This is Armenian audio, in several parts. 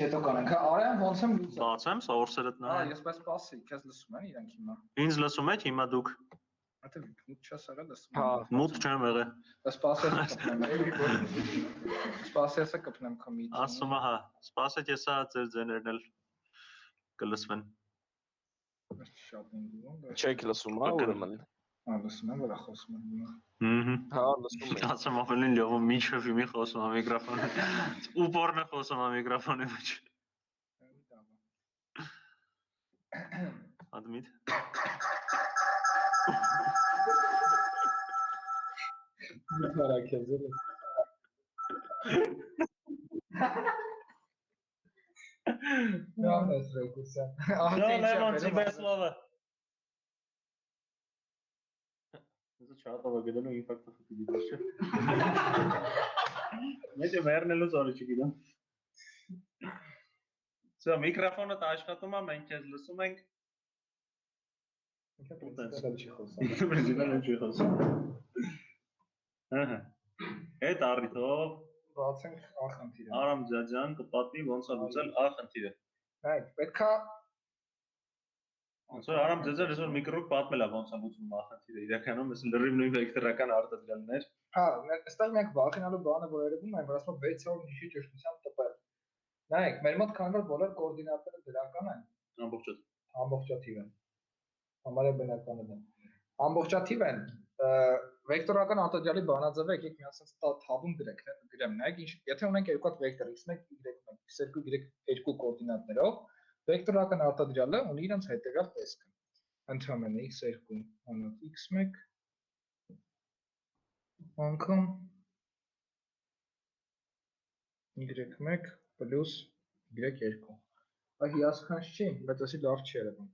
Հետո կանենք, արյան ոնց եմ լուծել։ Բացեմ սորսերդ Հա, նայեմ։ ես պես սպասի, քեզ լսում են իրանք հիմա։ Ինձ լսում եք հիմա դուք։ Ատե մուտ չես արա լսում։ Հա, Մուտ չեմ եղել։ Սպասես կպնեմ։ Սպասեսը կպնեմ քո միտինգ։ Ասում հա, սպասեք եսա ձեր ձեներն էլ կլսվեն։ Շատ ինգում։ չեք լսում, հա, ուրեմն։ Հա, լսում եմ, որ խոսում եմ հիմա։ Հա, լսում եք։ Ասում ավելին լավ միջև իմի խոսում ա միկրոֆոնը։ Ուպորն է խոսում ա միկրոֆոնի մեջ։ Admit. Հարակեզը։ Լավ ես ռեկուսա։ Լեմոն Ցիբեսլովը։ Ես չհատով գտել ու իմպակտը ֆուտի դաշը։ Մեջը մեռնելու զորը չգիտեմ։ Սա միկրոֆոնը աշխատում է, մենք քեզ լսում ենք։ Ինքնապրինցիպալ չի խոսում։ Ինքնապրինցիպալ չի խոսում։ Ահա։ Այդ առիթով բացենք ախնդիրը։ Արամ ջաջան կպատմի ոնց է լուծել ախնդիրը։ Հայ, պետքա Ոնց որ Արամ ջաջան այսօր միկրոֆոն պատմել է ոնց է լուծում ախնդիրը։ Իրականում ես լրիվ նույն վեկտորական արտադրյալներ։ Հա, այստեղ մենք վախենալու բանը որ երևում է, որ ասում 600 նիշի ճշտությամբ տպել։ Նայեք, մեր մոտ քանի որ բոլոր կոորդինատները դրական են, ամբողջաթիվ են։ Համարյա բնականը դա։ Ամբողջաթիվ են, վեկտորական արտադրյալի բանաձևը եկեք մի ասած թաբում գրեմ, նայեք, եթե ունենք երկու հատ վեկտոր x1, y1, x2, y2 կոորդինատներով, վեկտորական արտադրյալը ունի իրենց հետևյալ տեսքը։ Ընդհանրապես x2 անոց x1 անգամ y1 պլյուս y2։ Այ հիասքանչ չի, բայց ասի լավ չի երևում։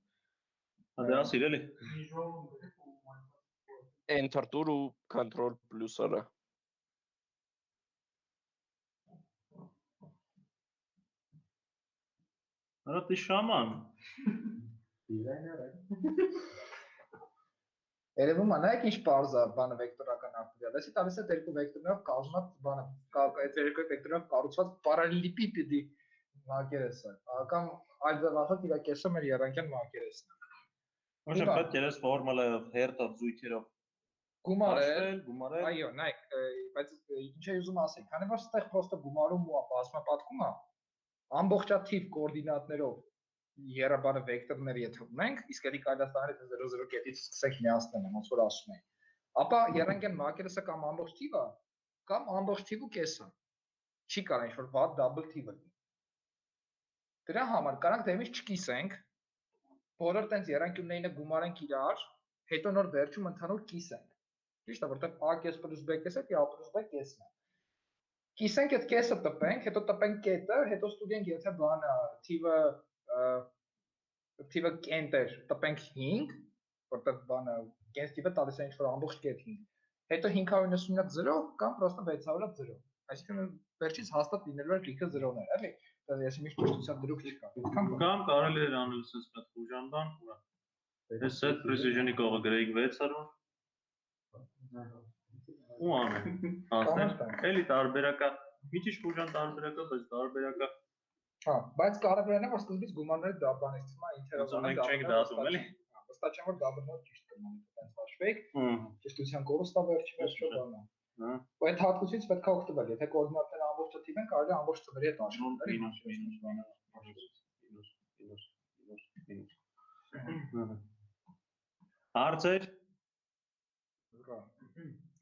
Ադա սիրելի։ Enter տուր ու control plus արա։ Արա դի շաման։ Դիզայներ է։ Երևում է, նայեք ինչ պարզ է բանը վեկտորական արտադրյալ։ Այսի տալիս է երկու վեկտորներով կազմված բանը, այդ երկու վեկտորներով կառուցված պարալելիպիպեդի մակերեսը։ Կամ այլ ձևով իր կեսը մեր երանգյան մակերեսն է։ Ոչ պետք է ես ֆորմուլայով, հերթով, զույգերով գումարել։ Այո, նայեք, բայց ինչ է ուզում ասել, քանի որ այստեղ պրոստը գումարում ու բազմապատկում է, ամբողջաթիվ կոորդինատներով երաբանը վեկտորներ եթե ունենք, իսկ էլի կայլաստաները 0,0 կետից սկսենք միացնել, ոնց որ ասում են։ Ապա երանգյան մակերեսը կամ ամբողջ թիվը, կամ ամբողջ թիվը կեսը։ Չի կարող ինչ-որ վատ դաբլ թիվը լինի։ Դրա համար կարանք դեմից չկիսենք, բոլոր տենց երանգյունները գումարենք իրար, հետո նոր վերջում ընդհանուր կիսենք։ Ճիշտ է, որտեղ a կես պլյուս b կես է, a պլյուս b կեսն է։ Կիսենք այդ կեսը տպենք, հետո տպենք կետը, հետո ստուգենք եթե բանը թիվը կենտ էր, տպենք 5, որտեղ բանը կենտ թիվը տալիս է ինչ-որ ամբողջ կետ 5։ Հետո 599 0 կամ պրոստը 600 0։ Այսինքն վերջից հաստատ լինելու է լիքը 0-ներ, էլի։ Դա ես միշտ ճշտության դրուկ չկա։ Կամ կարելի է անել sense այդ խոժանդան, ուրա։ Այս set precision-ի կողը գրեիք 600 ու անեն, հասնեն, էլի տարբերակա, մի քիչ խոժան տարբերակա, բայց տարբերակա։ Հա, բայց կարևորն է, որ սկզբից գումարները դաբանից թվում է ինտերվալը մենք չենք դատում, էլի։ Վստահ չեմ, որ դաբնով ճիշտ կմնա, այդպես հաշվեք, ճշտության կորուստը վերջի բանը։ Ու այդ հատկությունից պետք է օգտվել, եթե կոորդինատները ամբողջաթիվ են, կարելի է ամբողջ ծրերի հետ աշխատել, Հարցեր։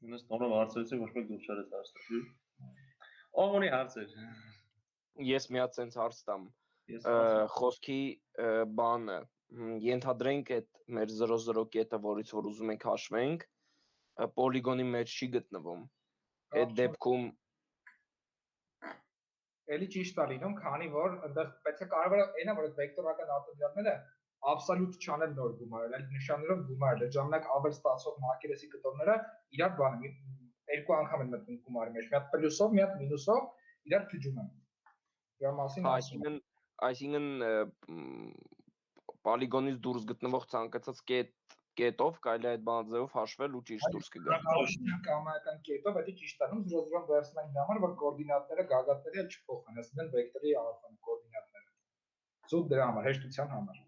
Ինձ տոնով հարցերից ոչ մեկ դուրս չարեց հարցը։ Ով ունի հարցեր։ Ես մի հատ sense հարց տամ։ Խոսքի բանը ենթադրենք այդ մեր 0,0 կետը, որից որ ուզում ենք հաշվենք, պոլիգոնի մեջ չի գտնվում։ Այդ դեպքում էլի ճիշտ է լինում, քանի որ այնտեղ պետք է կարևորը այնա, որ այդ վեկտորական արտադրյալները աբսոլյուտ չանել նոր գումարել, այլ նշաններով գումարել։ Այդ ժամանակ ավել ստացող մակերեսի կտորները իրար բանը երկու անգամ են մտնում գումարի մեջ, մի հատ պլյուսով, մի հատ մինուսով իրար փճում են։ Դրա մասին ասում եմ։ Այսինքն պոլիգոնից դուրս գտնվող ցանկացած կետով կարելի է այդ բանաձևով հաշվել ու ճիշտ դուրս կգա։ Կամայական կետով դա ճիշտ է, 0,0 վերցնենք համար, որ կոորդինատները գագաթների չփոխեն, ասեն վեկտորի կոորդինատները։ Ծուտ դրա համար, հեշտության համար։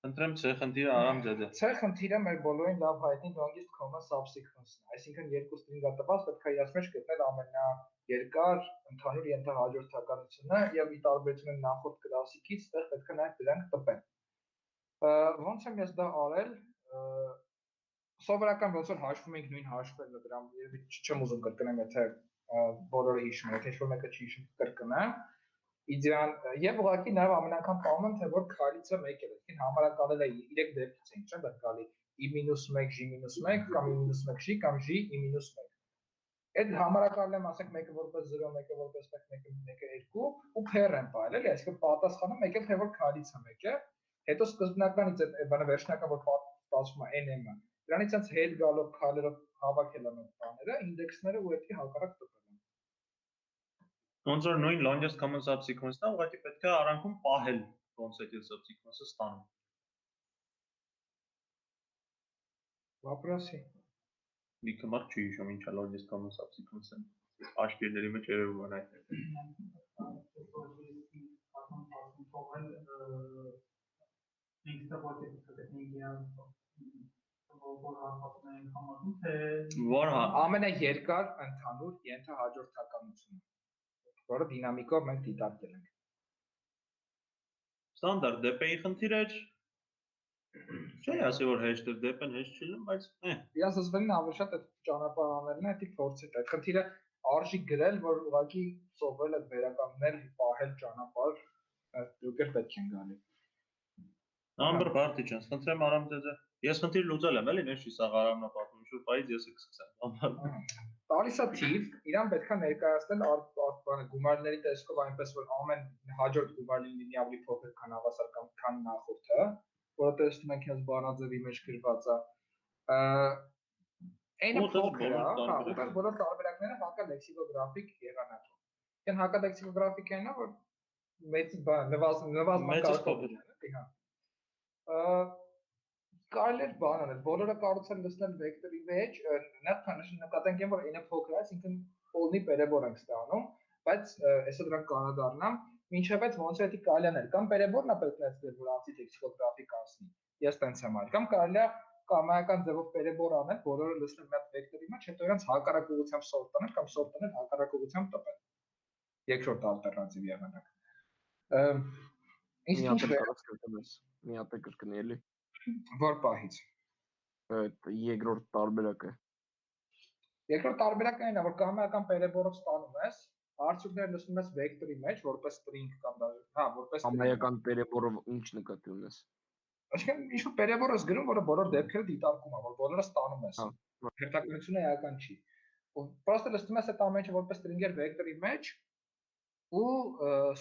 Ընտրեմ C խնդիրը Արամ ձեզ է։ C խնդիրը մեր բոլորին լավ հայտնի longest common subsequence-ն է, այսինքն երկու string-ը տված պետք է իրաց մեջ գտնել ամենաերկար ընդհանուր ենթահաջորդականությունը եւ ի տարբերություն նախորդ կլասիկից, այդտեղ պետք է նաեւ դրանք տպեն։ Ոնց եմ ես դա արել, սովորական ոնց որ հաշվում ենք նույն հաշվելը դրամ երևի չեմ ուզում կրկնեմ, եթե բոլորը հիշում են, եթե ինչ-որ մեկը չի հիշում կրկնեմ։ Իդեան եւ ուղղակի նաեւ ամեն անգամ պահում եմ, թե որ քայլիցը 1 է, այսինքն համարակալել է 3 դեպքից ենք, չէ՞, պետք գալի i-1 g-1 կամ i-1 g կամ g i-1։ Այդ համարակալել եմ, ասենք մեկը որպես 0, մեկը որպես 1, մեկը 2 ու pair եմ ողել, էլի, այսինքն պատասխանում եկել թե որ քայլիցը 1 է, հետո սկզբնականից այդ բանը վերջնական որ ստացվում է n-ը։ Դրանից հենց հետ գալով քայլերով հավաքել եմ այդ բաները, ինդեքսները ու էդի հակառակ տպել եմ։ Ոնց որ նույն longest common subsequence-ն է, ուղղակի պետք է արանքում պահել ոնց այդ subsequence-ը ստանում։ Վապրասի։ Մի կմար չի հիշում ինչա longest common subsequence-ը։ Աշկերտների մեջ երևում է այդ։ Որ ամենաերկար ընդհանուր ենթահաջորդականությունը, որը դինամիկով մենք դիտարկել ենք։ Ստանդարտ դեպեի խնդիր է։ Չէ, ասի որ հեշտ է, դեպեն հեշտ չի լինում, բայց Ես ասվելին ավելի շատ այդ ճանապարհաներն է, դի փորձի այդ խնդիրը արժի գրել, որ ուղղակի սովորել է վերականգնել, պահել ճանապարհ, դուք էլ պետք են գալի։ Ամբր բարդի ջան, խնդրեմ Արամ ձեզ։ Ես խնդիր լուծել եմ, էլի նշի սա Արամն է պատմում, շուտ բայց ես կսկսեմ։ Տալիս է թիվ, իրան պետք է ներկայացնել բանը գումարների տեսքով այնպես որ ամեն հաջորդ գումարի լինի ավելի փոքր քան հավասար կամ քան նախորդը, որը տեսնում ենք հենց բանաձևի մեջ գրված է։ Այնը փոքր է, հա, ուտեղ բոլոր տարբերակները հակալեքսիկոգրաֆիկ եղանակով։ Այն հակալեքսիկոգրաֆիկն է, որ մեծ բան նվազման կարգով է, հա։ Կարելի է բան անել, բոլորը կառուցել լցնել վեկտորի մեջ, նկատենք են, որ n-ը փոքր է, այսինքն polni perebor ենք ստանում, բայց այսօր դրանք կանադառնամ, մինչև այդ ոնց է դա կարելի անել, կամ perebor-ն է պետք ներծել, որ անտիլեքսիկոգրաֆիկ ասնի, ես տենց եմ արել, կամ կարելի է կամայական ձևով perebor անել, բոլորը լցնել մի հատ վեկտորի մեջ, հետո իրանց հակառակ ուղղությամբ սորտ անել կամ սորտ անել հակառակ ուղղությամբ տպել։ Երկրորդ ալտերնատիվ եղանակ։ Մի հատ է կրկնի էլի։ Որ պահից։ Այդ երկրորդ տարբերակը։ Երկրորդ տարբերակն այն է, որ կամայական perebor-ով ստանում ես, արդյունքները լցնում ես վեկտորի մեջ, որպես string կամ даже, հա, որպես կամայական perebor-ով ինչ նկատի ունես։ Այսինքն ինչ-որ perebor ես գրում, որը բոլոր դեպքերը դիտարկում է, որ բոլորը ստանում ես։ Հերթականությունը էական չի։ Ու պրոստը լցնում ես այդ ամեն ինչը որպես string-եր վեկտորի մեջ ու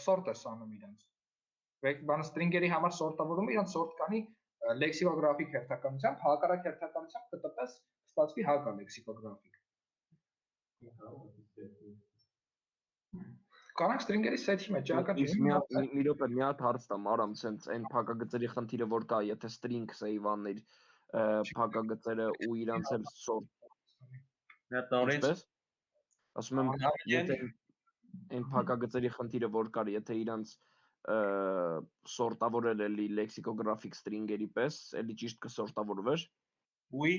sort ես անում իրենց։ Բանը string-երի համար սորտավորումը իրանց sort կանի լեքսիկոգրաֆիկ հերթականությամբ, հակառակ հերթականությամբ կտպես ստացվի հակալեքսիկոգրաֆիկ։ Կանանք string-երի սեթի մեջ, էական չի։ Մի րոպե, մի հատ հարց տամ, Արամ, սենց այն փակագծերի խնդիրը որ կա, եթե string save աներ փակագծերը ու իրանց էլ sort։ Մի հատ նորից։ Ասում եմ, եթե այն փակագծերի խնդիրը որ կար, եթե իրանց սորտավորել էլի լեքսիկոգրաֆիկ string-երի պես, էլի ճիշտ կսորտավորվեր։ Ուի։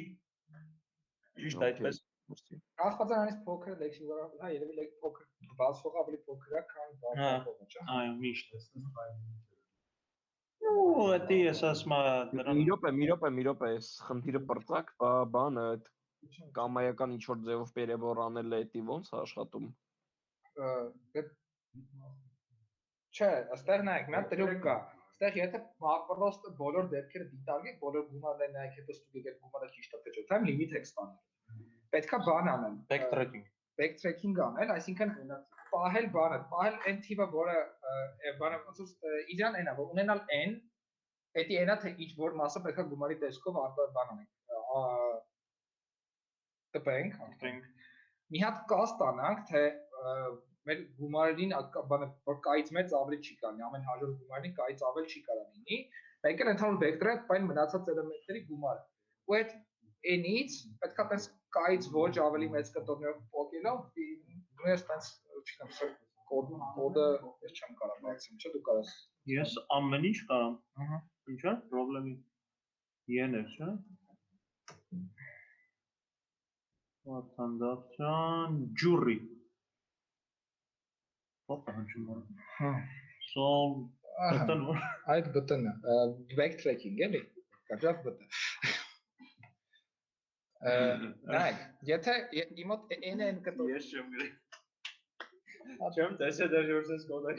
Ճիշտ այդպես։ Կախված է նրանից փոքր լեքսիկոգրաֆիկ, հա, երևի փոքր բացվող ավելի փոքր է, քան բացվողը, չէ՞։ Այո, միշտ։ Ու դա ես ասում եմ մի րոպե, այս խնդիրը բրծակ, բանը այդ կամայական ինչ որ ձևով perebor անել է, դա ո՞նց է աշխատում։ Չէ, այստեղ նայեք, մի հատ տրյուկ կա։ Այստեղ եթե պրոստը բոլոր դեպքերը դիտարկեք, բոլոր գումարները նայեք, հետո ստուգեք այդ գումարը ճիշտ է թե չէ, time limit եք ստանում։ Պետքա բան անել, backtracking անել, այսինքն պահել բանը, պահել այն թիվը, որը բանը ոնց որ իրան n-ը, որ ունենալ n, դա n-ը թե ինչ որ մասը պետքա գումարի տեսքով բան անենք։ Տպենք։ Մի հատ կաստ անանք, թե մեր գումարին բանը որ կայից մեծ ավելի չի կարելի, ամեն հաջորդ գումարին կայից ավել չի կարող լինի, մենք էլ ընդհանուր վեկտորը բան մնացած էլեմենտների գումարը։ Ու այդ n-ից պետքա տես կայից ոչ ավելի մեծ կտորներով փոկելով, ես տես չգիտեմ, կոդը ես չեմ կարող բացեմ, չէ՞ դու կարաս Ես ամեն ինչ կարամ։ Ահա։ Ինչ է խնդրեմի։ Yen-ը, չէ՞։ Վատանդավճան, ջուրի։ Ո՞վ է հնչում։ Հա։ Sol, բտն որ։ Այդ բտոնը, backtracking էլի։ Կարճ բտը։ Նայեք, եթե իմոտ n կտոր։ Ես չեմ գրի։ Չեմ տեսել դեռ որպես կոդակ։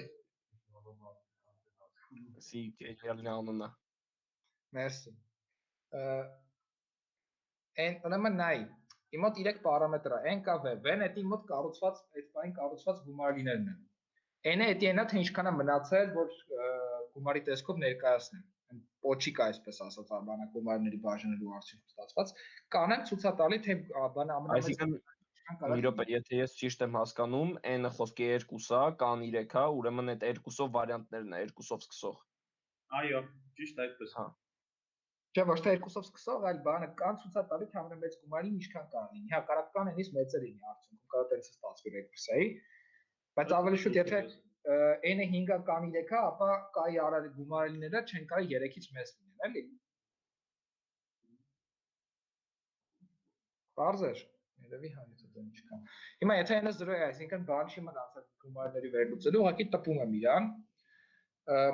Սի գեներալն անունը։ Մերսի։ N ուրեմն նայ։ Իմոտ 3 պարամետր է, n կա v, v-ն է իմոտ կառուցված, այդ բանին կառուցված գումարիներն են։ N-ը էդի այնա թե ինչքան է մնացել, որ գումարի տեսքով ներկայացնեմ։ Պոչիկ այսպես ասած, բանը գումարների բաժանելու արդյունքում ստացված, կանեմ ցուցատալի թե բանը ամենամեծ Այսինքն մի րոպե, եթե ես ճիշտ եմ հասկանում, n-ը խոսքի 2-ա, կան 3-ա, ուրեմն այդ 2-ով վարիանտներն է, 2-ով սկսող։ Այո, ճիշտ այդպես։ Հա։ Չէ, ոչ թե 2-ով սկսող, այլ բանը կան ցուցատալի թե ամենամեծ գումարին ինչքան կարող լինի։ Հա, կարող կան այնից մեծը լինի արդյունքում, կարող տենց ստացվի ռեկուրսայի։ Բայց ավելի շուտ եթե n-ը 5-ա կան 3-ա, ապա կայի արարի գումարիները չեն կարող 3-ից մեծ լինեն, էլի։ Պարզ էր։ Երևի հա եթե դա ինչքան։ Հիմա եթե n-ը 0 է, այսինքն բան չի մնացել գումարների վերլուծելու, ուղղակի տպում եմ իրան։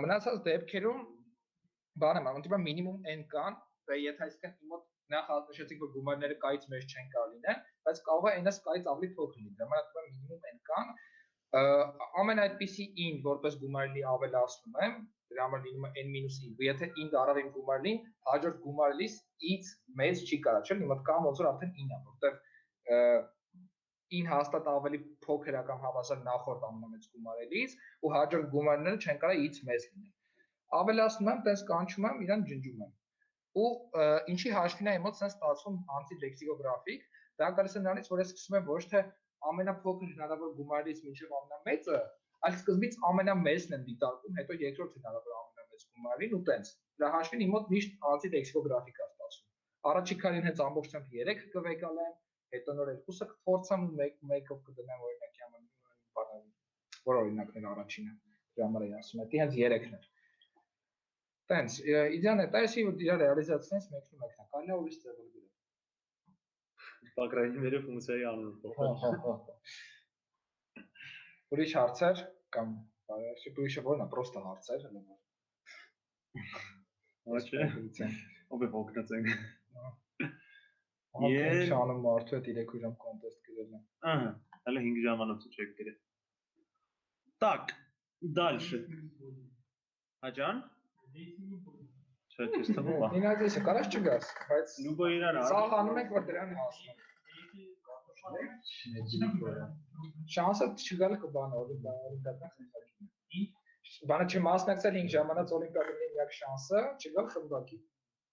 Մնացած դեպքերում բանը մանավանդ մինիմում n կան, եթե այսինքն իմոտ նախ նշեցիք որ գումարները կայից մեծ չեն կարող լինել, բայց կարող է n-ը կայից ավելի փոքր լինի։ Դրա համար մինիմում n կան։ Ամեն այդպիսի in որպես գումարի ավելացնում եմ, դրա համար լինում է n-in, եթե in դարավ իմ գումարին, հաջորդ գումարից i-ից մեծ չի կարա, չէ՞, իմոտ կամ ոնց որ արդեն in է, որտեղ in հաստատ ավելի փոքր է կամ հավասար նախորդ ամենամեծ գումարելից ու հաջորդ գումարները չեն կարող i-ից մեծ լինել։ Ավելացնում եմ, տես կանչում եմ, իրան ջնջում եմ։ Ու ինչի հաշվին է իմոց sense ստացվում անտիլեքսիկոգրաֆիկ, դա գալիս է նրանից, որ ես սկսում եմ ոչ թե ամենափոքր հնարավոր գումարից մինչև ամենամեծը, այլ սկզբից ամենամեծն եմ դիտարկում, հետո երկրորդ հնարավոր ամենամեծ գումարին ու տենց։ Դրա հաշվին իմոց միշտ անտիլեքսիկոգրաֆիկ է ստացվում։ Առաջի քայլին հենց ամբողջությամբ 3 կվեկալեմ, հետո նոր 2-ը կփորձեմ ու 1-ով կդնեմ օրինակի համար, որ օրինակներ առաջինը։ Դրա համար եմ ասում, դա հենց 3-ն է։ Տենց, իդեան է, տայսի որ իր ռեալիզացիայից մեկն ու մեկն է, կարելի է ուրիշ ձևով գրել։ Բակրայինների ֆունկցիայի անունը փոխել։ Ուրիշ հարցեր կամ ուրիշը որն է, պրոստը հարցեր, հələ որ։ Ոչ, ով է օգնացենք։ Ես շանում մարդու հետ 3 ժամ կոնտեստ գրել եմ։ Ահա, հələ 5 ժամանոց չեք գրել։ Так, дальше. Աջան։ Չէ, ես թվում է։ Ինադեսը կարաս չգաս, բայց Լուբո իրան սա հանում ենք, որ դրան հասնում։ Շանսը չգալը կբանը, օլիմպիադական խնդրում է։ Բանը չմասնակցել 5 ժամանակ օլիմպիադների միակ շանսը չգալ խմբակի։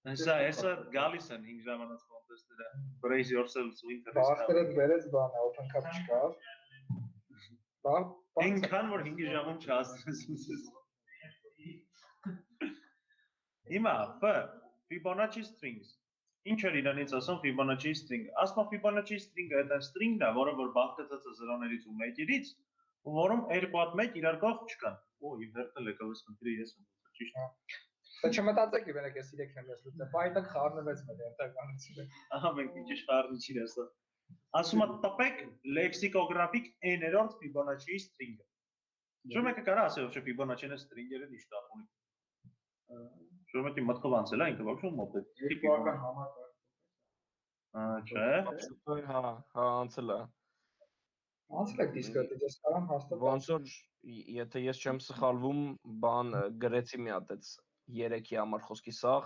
Հեսա գալիս են 5 ժամանակ կոնտեստերը։ Brace yourselves winter is coming։ Բախտերը վերեց բանը, open cup չկար։ Այնքան որ 5 ժամում չհասնես։ Հիմա F Fibonacci strings։ Ինչ էր իրանից ասում Fibonacci string։ Ասում Fibonacci string-ը այդ string-ն է, որը որ բաղկացած է 0-ից ու 1-ից, ու որում 2 հատ 1 իրար կողմ չկան։ Օ, ինվերտել եկավ այս խնդիրը ես եմ ուզում, ճիշտ է։ Դա չմտածեք իվերեք ես 3-ն եմ ես լուծել։ Բայտակ խառնվեց մեր ենթականությունը։ Ահա մենք ինչ խառնի չի ասա։ Ասում է տպեք լեքսիկոգրաֆիկ n-երորդ Fibonacci string-ը։ Շո մեկը կարա ասել, որ Fibonacci-ը string-երը ինչ տեղ ունի։ Շո մեկի մտքով անցել է, ինքը ոչ մոտ է։ Երկուական համակարգ։ Չէ։ Հա, անցել է։ Անցել եք դիսկրետը, ես կարամ հաստատ։ Ոնց որ եթե ես չեմ սխալվում, բան գրեցի մի հատ այդ 3-ի համար խոսքի սաղ,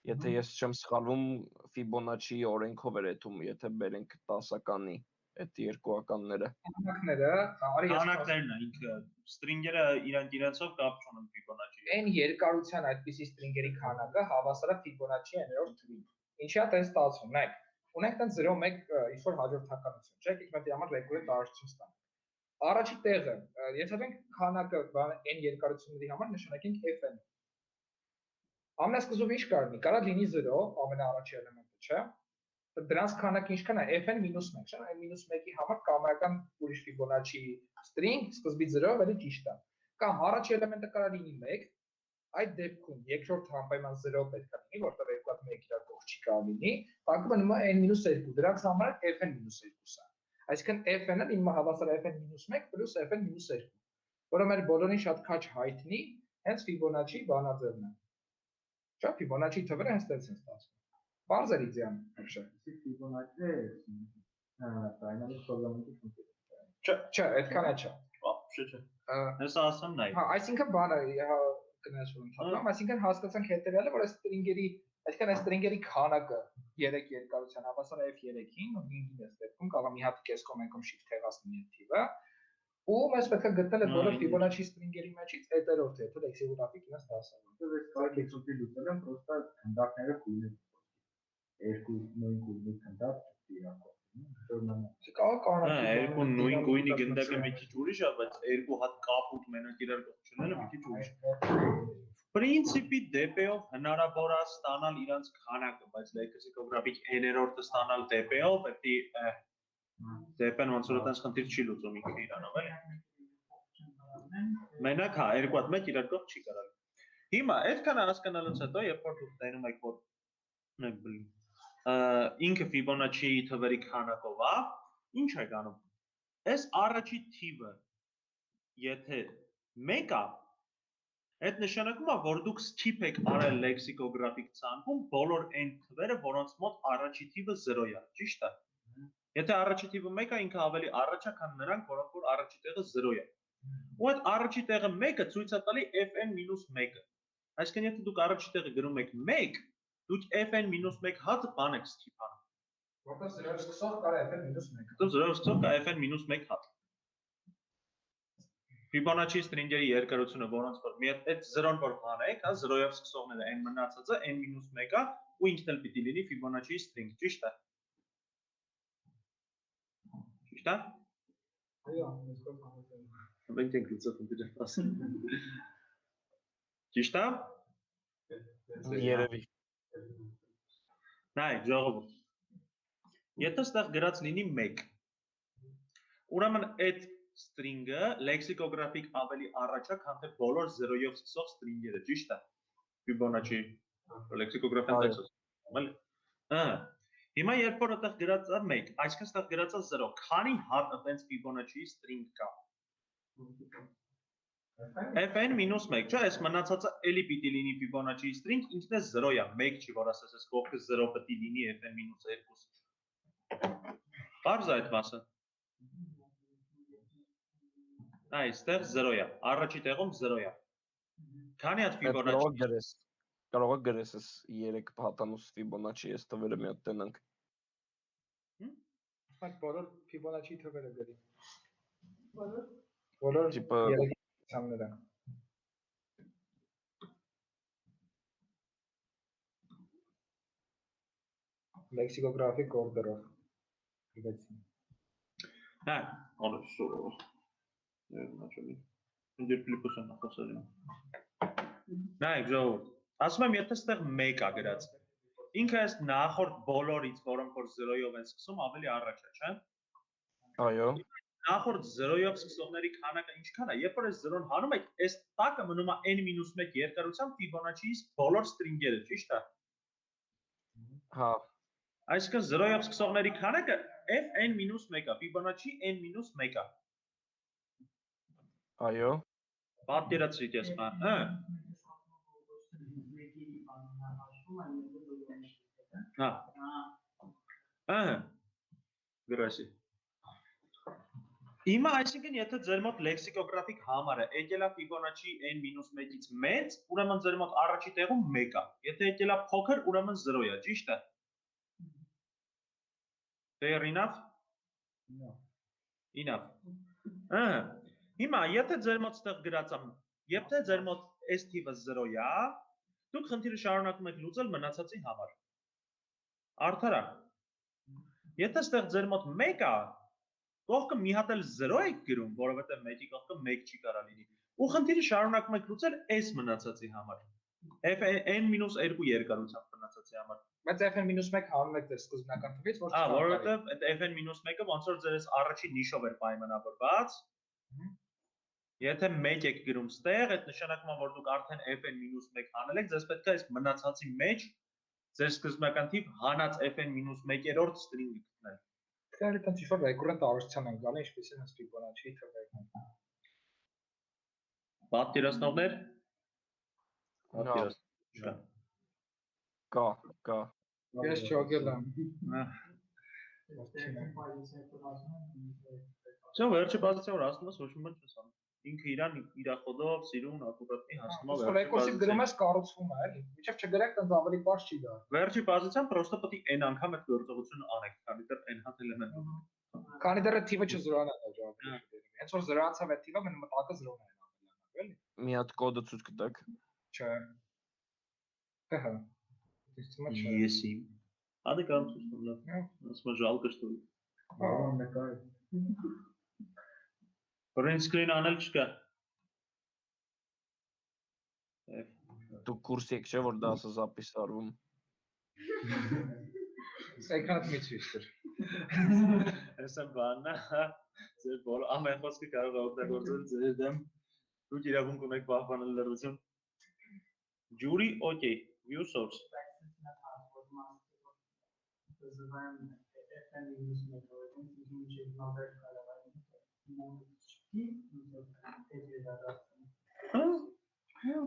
եթե ես չեմ սխալվում, Fibonacci օրենքով էր էթում, եթե բերենք 10-ականի այդ երկուականները։ Քանակները, արի ես Քանակներն է ինքը string-երը իրենցով կապ չունեն Fibonacci-ի։ N երկարության այդպիսի string-երի քանակը հավասար է Fibonacci n-երորդ թվին։ Ինչի՞ է տես ստացվում, նայեք։ Ունենք տենց 0-1 ինչ որ հաջորդականություն, չէ՞, իսկ մենք համար ռեկուրենտ տարածություն ստանանք։ Առաջի տեղը, եթե մենք քանակը n երկարությունների համար նշանակենք fn։ Ամենասկզբում ինչ կարող լինի, կարող լինի 0, ամենաառաջի էլեմենտը, չէ՞։ Դրանց քանակը ինչքան է fn-1, չէ՞, n-1-ի համար կամայական ուրիշ Fibonacci string, սկզբից 0-ով էլի ճիշտ է։ կամ առաջի էլեմենտը կարող լինի 1, այդ դեպքում երկրորդ անպայման 0 պետք է լինի, որտեղ երկու հատ 1 իրար կողք չի կարող լինի, բակումը նույնը n-2, դրանց համար fn-2-ը։ Այսինքն fn-ը ինքը հավասար fn-1 պլյուս fn-2, որը մեր բոլորին շատ քաչ հայտնի, հենց Fibonacci բանաձևն է։ Չէ՞, Fibonacci թվերը հենց այդպես են ստացվում։ Բարձր է իդեան, вообще։ Fibonacci dynamic programming-ի ֆունկցիա։ Չէ, այդքան է չէ։ Չէ։ Հեսա ասեմ նայ։ Հա, այսինքն բանը կնես որ ընդհանրապես, այսինքն հասկացանք հետեւյալը, որ այս ստրինգերի, այսինքն այս ստրինգերի քանակը 3 երկարության հավասար է f3-ին, ու 5-ին է ստեպքում, կարող է մի հատ կես կոմենքում shift հեղած լինի այդ թիվը։ Ու մենք պետք է գտնել այդ բոլոր Fibonacci ստրինգերի մեջից հետերորդը, եթե լեքսիկոգրաֆիկ ինձ դասավորում։ Ես կարող եմ ցույց լուծել եմ, պրոստը քանդակները կույն են։ Երկու նույն գույնի քանդակ իրականում։ Երկու նույն գույնի գնդակը մի քիչ ուրիշ է, բայց երկու հատ կապուտ մենակ իրար կողք չունենը մի քիչ ուրիշ է։ Պրինցիպի դեպեով հնարավոր է ստանալ իրանց քանակը, բայց լեքսիկոգրաֆիկ n-երորդը ստանալ դեպեով, պետք է դեպեն ոնց որ այդպես խնդիր չի լուծում ինքը իրանով, էլի։ Մենակ հա, երկու հատ մեկ իրար կողք չի կարալ։ Հիմա այդքանը հասկանալուց հետո, երբ որ դուք տենում եք, որ ինքը Fibonacci թվերի քանակով է, ինչ է կանում։ Այս առաջի թիվը, եթե 1 է, այդ նշանակում է, որ դուք skip եք արել լեքսիկոգրաֆիկ ցանկում բոլոր n թվերը, որոնց մոտ առաջի թիվը 0 է, ճիշտ է։ Եթե առաջի թիվը 1 է, ինքը ավելի առաջ է, քան նրանք, որոնք որ առաջի տեղը 0 է։ Ու այդ առաջի տեղը 1-ը ցույց է տալի fn-1-ը։ Այսինքն եթե դուք առաջի տեղը գրում եք 1, դուք fn-1 հատը բան եք skip անում։ Որտեղ 0-ից սկսող կար fn-1։ Դու 0-ից սկսող կա fn-1 հատ։ Fibonacci string-երի երկարությունը, որոնց որ մի այդ 0-ն որ հանեք, հա 0-ով սկսողները n մնացածը n-1-ը ու ինքն էլ պիտի լինի Fibonacci string, ճիշտ է։ Ճիշտ է։ Այո, ես կողմ։ Մենք ենք լուծում դրա ասեմ։ Ճիշտ է։ Երևի։ Նայ, ժողովուրդ։ Եթե ստեղ գրած լինի 1, ուրեմն այդ string-ը լեքսիկոգրաֆիկ ավելի առաջ է, քան թե բոլոր 0-ով սկսող string-երը, ճիշտ է։ Fibonacci լեքսիկոգրաֆիան տեքստը։ Այլ։ Հիմա երբ որ այդտեղ գրած է 1, այսինքն այդտեղ գրած է 0, քանի հատ այդպես Fibonacci string կա։ fn-1, չէ, այս մնացածը էլի պիտի լինի Fibonacci string, ինքն է 0 է, 1 չի, որ ասես այս կողքը 0 պետք է լինի fn-2։ Բարձր այդ մասը։ Այստեղ 0 է, առաջի տեղում 0 է։ Քանի հատ Fibonacci կարող է գրես այս 3 հատանոց Fibonacci այս թվերը մի հատ տենանք։ Այդ բոլոր Fibonacci թվերը գրի։ Բոլոր Տիպը ցամները։ Լեքսիկոգրաֆիկ օրդերով։ Գրեցին։ Հա, օրսո։ Նախնի։ Ինձ ֆլիպոսն նախասարին։ Նայ, ժողովուրդ, ասում եմ, եթե այստեղ 1 է գրած, ինքը այս նախորդ բոլորից, որոնք որ 0-ով են սկսում, ավելի առաջ է, չէ՞։ Այո։ Նախորդ 0-ով սկսողների քանակը ինչքան է, երբ որ այս 0-ն հանում եք, այս տակը մնում է n-1 երկարությամբ Fibonacci-ից բոլոր string-երը, ճիշտ է։ Հա։ Այսինքն 0-ով սկսողների քանակը fn-1 է, Fibonacci n-1 է։ Այո։ Պատկերացրիք ես բան, հա։ Հա։ Ահա։ Գրասի։ Հիմա այսինքն եթե ձեր մոտ լեքսիկոգրաֆիկ համարը եկել է Fibonacci n-1-ից մեծ, ուրեմն ձեր մոտ առաջի տեղում 1 է։ Եթե եկել է փոքր, ուրեմն 0 է, ճիշտ է։ Fair enough? No. Enough։ Ահա։ Հիմա եթե ձեր մոտ ստեղ գրած է, եթե ձեր մոտ այս թիվը 0 է, դուք խնդիրը շարունակում եք լուծել մնացածի համար։ Արդար է։ Եթե ստեղ ձեր մոտ 1 է, կողքը մի հատ էլ 0 եք գրում, որովհետև 1-ի կողքը 1 չի կարա լինի։ Ու խնդիրը շարունակում եք լուծել այս մնացածի համար։ fn-2 երկարությամբ մնացածի համար։ Բայց fn-1 հանում եք դեր սկզբնական թվից, որ Հա, որովհետև այդ fn-1-ը ոնց որ ձեր այս առաջի նիշով էր պայմանավորված։ Եթե 1 եք գրում ստեղ, այդ նշանակում է, որ դուք արդեն fn-1 հանել եք, ձեզ պետք է այս մնացածի մեջ ձեր սկզբնական թիվ հանած fn-1-րդ string-ը գտնել։ Քանի տենց ինչ-որ recurrent առողջության են գալի, ինչպես են Fibonacci թվերն։ Պատկերացնողներ։ Կա։ Ես չոգել եմ։ Չէ, վերջի բազացիա որ ասում ես, ոչ մի բան չես անում։ Ինքը իրան իր խոդով, սիրուն, ակուրատնի հասնում է վերջի բազացիա։ Գրում ես կառուցվում է, էլի։ Միջև չգրեք, տենց ավելի բարձ չի դա։ Վերջի բազացիան պրոստը պետք է n անգամ այդ գործողությունը անեք, քանի դեռ n հատ էլեմենտ ունի։ Քանի դեռ թիվը չզրոն է դա։ Հենց որ զրոացավ այդ թիվը, մնում մտակը զրոն է անելանալ, էլի։ Մի հատ կոդը ցույց կտակ։ Չէ։ Հա։ Ես իմ։ Հա դե կամ ցույց տամ։ Ասում եմ ժալկը շտուր։ Բավական նկար։ Print screen անել չկա։ Դու կուրս եք չէ որ դասը զապիս արվում։ Էկրանդ մի ցույց տուր։ Էսա բանա, ձեր բոլոր ամեն խոսքը կարող է օգտագործել ձեր դեմ։ Դուք իրավունք ունեք պահպանել լրություն։ Jury, okay, view source.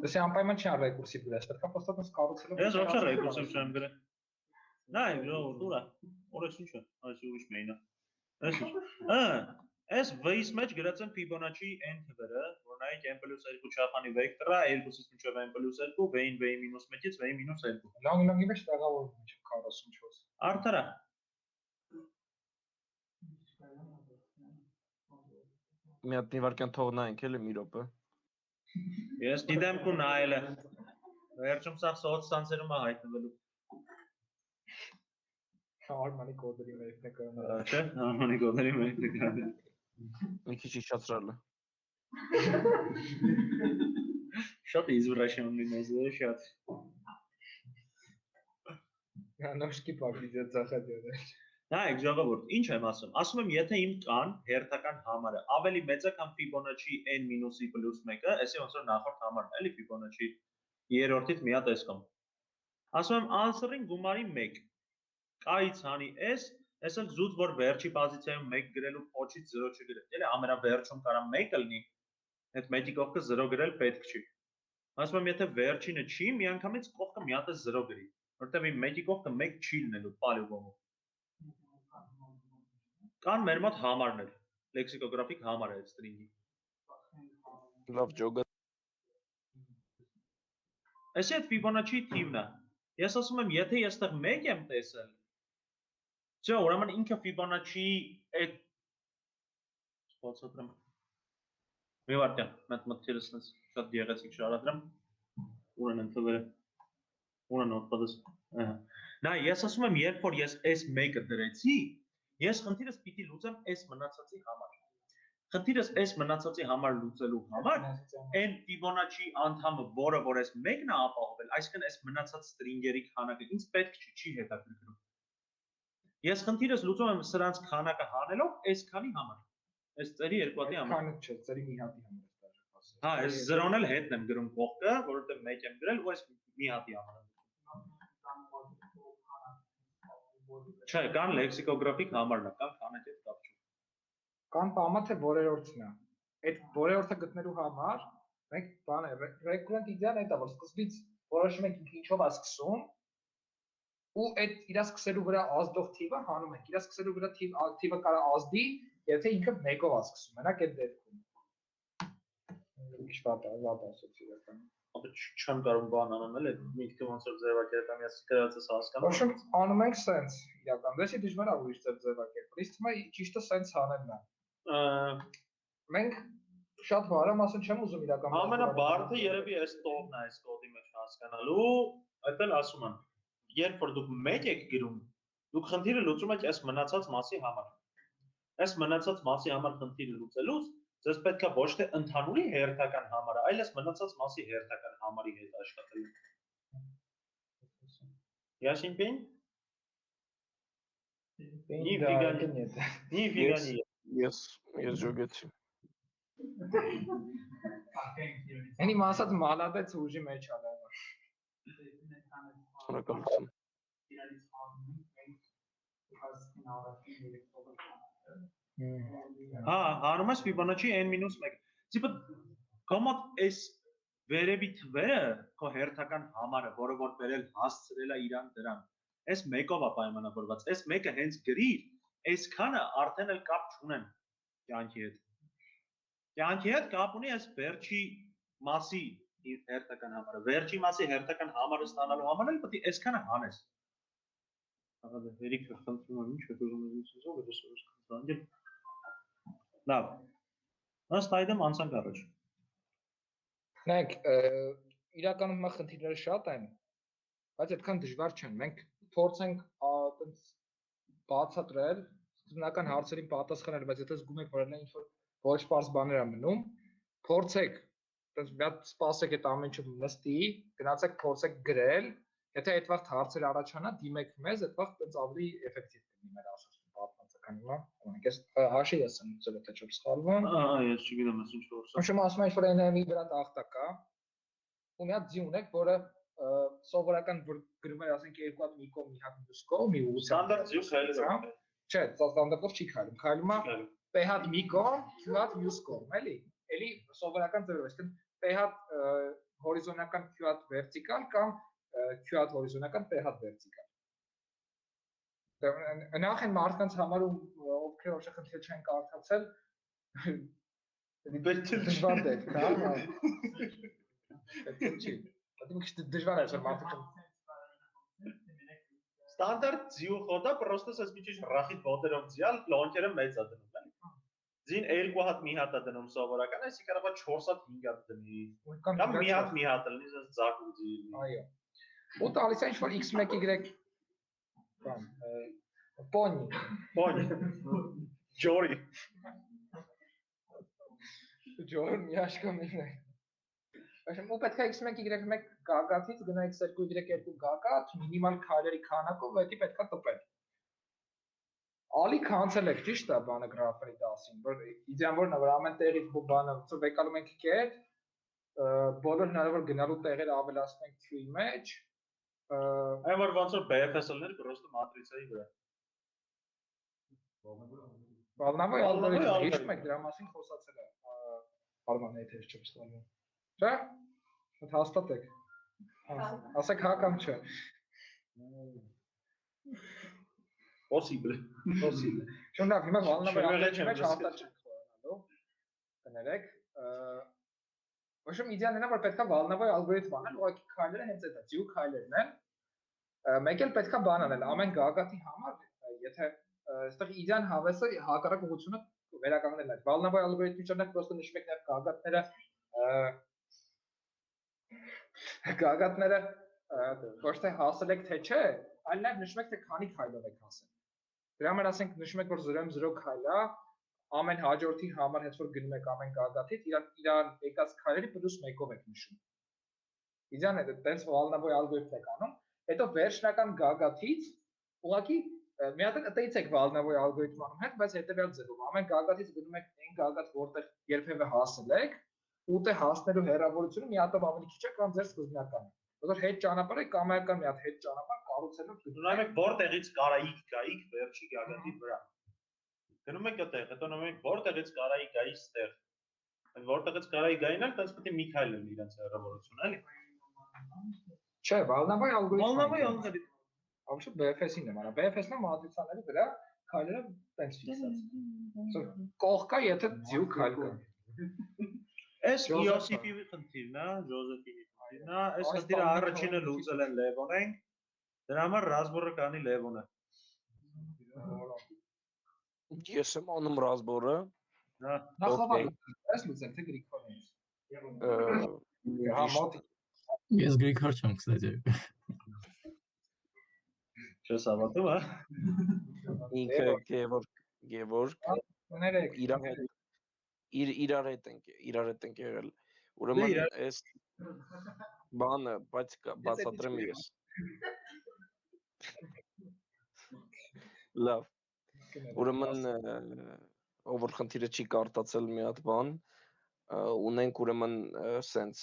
Դες անպայման չի ռեկուրսիվ գրես, պետք է պոստը կառուցելով։ Ես ոչ ռեկուրսիվ չեմ գրել։ Նա ուրա, օրես ինչ է, այս ուրիշ մենա։ Այս v-ից մեջ գրած են Fibonacci n թվերը, որ նայեք n+2 չափանի վեկտորը, 2-ից մինչև n+2, v-ին v-1-ից v-2։ Լանգի մեջ տեղավորվում մինչև 44։ Արդարա։ Մի հատ նիվարկյան թող նայենք էլի մի րոպե։ Ես դիտեմ քո նայելը։ Վերջում սա սոցցանցերում է հայտնվելու։ Արմանի կոդերի մեկն է կրոնը։ Չէ, Արմանի կոդերի մեկն է կրոնը։ Մի քիչ իջացրալ է։ Շատ իզուրաշիոննի մեզ է, շատ։ Նոշկի պակիզը ծախադյանը։ Նայեք, ժողովուրդ, ինչ եմ ասում։ Ասում եմ, եթե իմ կան հերթական համարը ավելի մեծ է, քան Fibonacci n-i+1-ը, այսի ոնց որ նախորդ համարն է, էլի Fibonacci երրորդից մի հատ էս կամ։ Ասում եմ, answer-ին գումարի 1։ K-ից հանի s, այսինքն զուտ որ վերջի պոզիցիայում 1 գրելու փոչից 0 չգրել։ Էլի ամենավերջում կարա 1 լինի, այդ 1-ի կողքը 0 գրել պետք չի։ Ասում եմ, եթե վերջինը չի, միանգամից կողքը մի հատ է 0 գրի, որտեղ իմ 1-ի կողքը 1 չի լինելու, պալյուբոմով։ Կան մեր մոտ համարներ, լեքսիկոգրաֆիկ համար է այդ string-ի։ Լավ ջոգը։ Այսի այդ Fibonacci թիվն է։ Ես ասում եմ, եթե ես այդտեղ 1 եմ տեսել, չէ, ուրեմն ինքը Fibonacci այդ սպասադրեմ։ Մի վարդյան, մտքերս շատ գեղեցիկ շարադրեմ։ Ունեն ընթվերը։ Ունեն օդպատս։ Նա ես ասում եմ, երբ որ ես S1-ը դրեցի, ես խնդիրս պիտի լուծեմ S մնացածի համար։ Խնդիրս S մնացածի համար լուծելու համար այն Fibonacci անդամը, որը որ S 1-ն է ապահովել, այսինքն S մնացած string-երի քանակը ինձ պետք չի հետաքրքրում։ Ես խնդիրս լուծում եմ սրանց քանակը հանելով S քանի համար։ S ծերի երկու հատի համար։ Քանը չէ, ծերի մի հատի համար է դաժե ասել։ Հա, այս 0-ն էլ հետն եմ գրում կողքը, որովհետև 1 եմ գրել ու այս մի հատի համար եմ։ Չէ, կան լեքսիկոգրաֆիկ համարն է, կան քանակի հետ կապ չունի։ Կան պահմա թե որերորդն է։ Այդ որերորդը գտնելու համար մենք բան է recurrent ideal-ն է դա, որ սկզբից որոշում ենք ինքը ինչով է սկսում ու այդ իր սկսելու վրա ազդող թիվը հանում ենք։ Իր սկսելու վրա թիվը կարա ազդի, եթե ինքը 1-ով է սկսում, մենակ այդ դեպքում։ Ինչ վատ ասացի իրականում։ Ապա չեմ կարող բան անեմ, էլ միտքը ոնց որ ձևակերպեմ, ես գրածս հասկանում։ Ոչմ անում ենք sense իրական։ Դեսի դժվար է ուրիշ ձևակերպել։ Իսկ թվում է ճիշտը sense անելն է։ Մենք շատ բարամ ասեն չեմ ուզում իրական։ Ամենաբարդը երևի այս տողն է այս կոդի մեջ հասկանալու, այդ էլ ասում եմ, երբ որ դուք 1 եք գրում, դուք խնդիրը լուծում եք այս մնացած մասի համար։ Այս մնացած մասի համար խնդիրը լուծելուց ձեզ պետք է ոչ թե ընդհանուրի հերթական համարը, այլ այս մնացած մասի հերթական համարի հետ աշխատել։ Ясень пень? Не фига нет. Не фига нет. Ես ջոգեցի։ Any մասած մալադեց ուժի մեջ ալավ։ Շնորհակալություն։ Հա, հանում ես Fibonacci n-1։ Տիպը կոմոդ էս վերևի թվերը քո հերթական համարը, որը որ վերել հասցրել է իրան դրան։ Էս մեկով է պայմանավորված։ Էս մեկը հենց գրիր, այսքանը արդեն էլ կապ չունեն կյանքի հետ։ Կյանքի հետ կապ ունի այս վերջի մասի հերթական համարը։ Վերջի մասի հերթական համարը ստանալու համար էլ պետք է այսքանը հանես։ Ահա դերիքը խնդրում եմ, ինչ է ուզում ես ասել, դες խնդրել։ Լավ։ Ըստ այդմ անցանք առաջ։ Նայեք, իրականում մա խնդիրները շատ են, բայց այդքան դժվար չեն։ Մենք փորձենք այտենց բացատրել, սկզբնական հարցերին պատասխանել, բայց եթե զգում եք, որ նա ինչ-որ ոչ պարզ բաներ է մնում, փորձեք, այտենց մի հատ սպասեք այդ ամեն ինչը նստի, գնացեք փորձեք գրել, եթե այդ վաղ հարցեր առաջանա, դիմեք մեզ, այդ վաղ այտենց ավելի էֆեկտիվ կլինի մեր ասացում պատմածը, քանի որ ունենք այս հաշի ես ունեցել, եթե չեմ սխալվում։ Ահա, ես չգիտեմ, ես ինչ որ։ Աշում ասում եմ, որ NM-ի վրա տախտակ կա, ու մի հատ ձի ունեք, որը սովորական գրում է, ասենք, երկու հատ մի կողմ, մի հատ մյուս կողմ, մի ուղղությամբ։ Ստանդարտ ձիու քայլերով։ Չէ, ստանդարտով չի քայլում, քայլում է P հատ մի կողմ, Q հատ մյուս կողմ, էլի։ Էլի սովորական ձևով, այսինքն P հատ հորիզոնական Q հատ վերտիկալ կամ Q հատ հորիզոնական P հատ վերտիկալ։ Նախ են մարդկանց համար ովքեր ոչ խնդիր չեն կարդացել, դժվար դեպք, հա։ Չի։ Դա դժվար է, որ մարդիկ Ստանդարտ ձիու խոտա, պրոստը ասես մի քիչ ռախիտ ոտերով ձիալ, լոնքերը մեծ է դնում, էլի։ Ձին երկու հատ մի հատ է դնում սովորական, այսի կարող է 4 հատ 5 հատ դնի։ Կամ մի հատ լինի, ասես ձակու ձի։ Այո։ Ու տալիս է ինչ-որ x1y բան, պոնի։ Ջորի։ Ջորը մի աշկամին է։ Այսինքն ու պետք է x1y1 գագաթից գնա x2y2 գագաթ մինիմալ քայլերի քանակով, դա պետք է տպել։ Ալի կանցել եք, ճիշտ է, բանը գրաֆերի դասին, որ իդեան որն է, որ ամեն տեղից բանը ծով եկալու ենք կետ, բոլոր հնարավոր գնալու տեղերը ավելացնում ենք Q-ի մեջ։ Այն որ ոնց որ BFSL-ներ պրոստը մատրիցայի վրա։ Բալնավոյ ալգորիթմ, հիշում եք դրա մասին խոսացել է Արման եթե չեմ սխալվում։ Չէ՞։ Այդ հաստատեք։ Ասեք հա կամ չէ։ Possible։ Շնորհակալ, հիմա բալնավոյ ալգորիթմի մեջ հաստատ չենք խորանալու։ Կներեք, Ոչմ իդեալն է, որ պետք է բալնավոյ ալգորիթմ անել, ուղղակի քայլերը հենց այդ է, ձիու քայլերն են։ Մեկ էլ պետք է բան անել, ամեն գագաթի համար, եթե այստեղ իդեան հավեսը հակառակ ուղղությունը վերականգնելն է։ Բալնավոյ ալգորիթմի շրջանակ պրոստը նշում եք նաև գագաթները ոչ թե հասել եք թե չէ, այլ նաև նշում եք թե քանի քայլով եք հասել։ Դրա համար ասենք նշում եք որ 0.0 քայլ է, ամեն հաջորդի համար հենց որ գնում եք ամեն գագաթից, իրան եկած քայլերի պլյուս 1-ով եք նշում։ Իդեան է, տենց բալնավոյ ալգորիթմ եք անում, հետո վերջնական գագաթից ուղղակի մի հատ այդից եք բալնավոյ ալգորիթմ անում հետ, բայց հետևյալ ձևով ամեն գագաթից գնում եք այն գագաթ, որտեղ երբևէ հասել եք, ուտե հասնելու հեռավորությունը մի հատով ավելի քիչ է, քան ձեր սկզբնականը։ Որտեղ հետ ճանապարհը կամայական մի հատ հետ ճանապարհ կառուցելով գնում եք որտեղից կարայիք գայիք վերջի գագաթի վրա։ Գնում եք այդտեղ, հետո նայում եք որտեղից կարայի գայի ստեղ։ Այդ որտեղից կարայի գային էլ տես պետք է մի քայլ լինի իրենց հեռավորությունը, էլի։ Չէ, բալնավոյ ալգորիթմ։ Բալնավոյ ալգորիթմ։ Ավշը BFS-ին է մարա։ BFS-ն է մատրիցաների վրա քայլերը տենց ֆիքսած։ Կողքա եթե ձիու քայլ կա։ Այս Իոսիֆի խնդիրն է, Ջոզեֆինի խնդիրն է, այս խնդիրը առաջինը լուծել են Լևոնենք, դրա համար Ռազբորը կանի Լևոնը։ Ես եմ անում Ռազբորը։ Նախավար, այս լուծել թե Գրիգորյանից։ Հա, մոտ։ Ես Գրիգոր չեմ, կստати։ Չես հավատում, հա։ Ինքը Գևորգ Կներեք, իրար հետ ենք եղել։ Ուրեմն այս բանը, բայց բացատրեմ ես։ Լավ։ Ուրեմն ով որ խնդիրը չի կարտացել մի հատ բան, ունենք ուրեմն սենց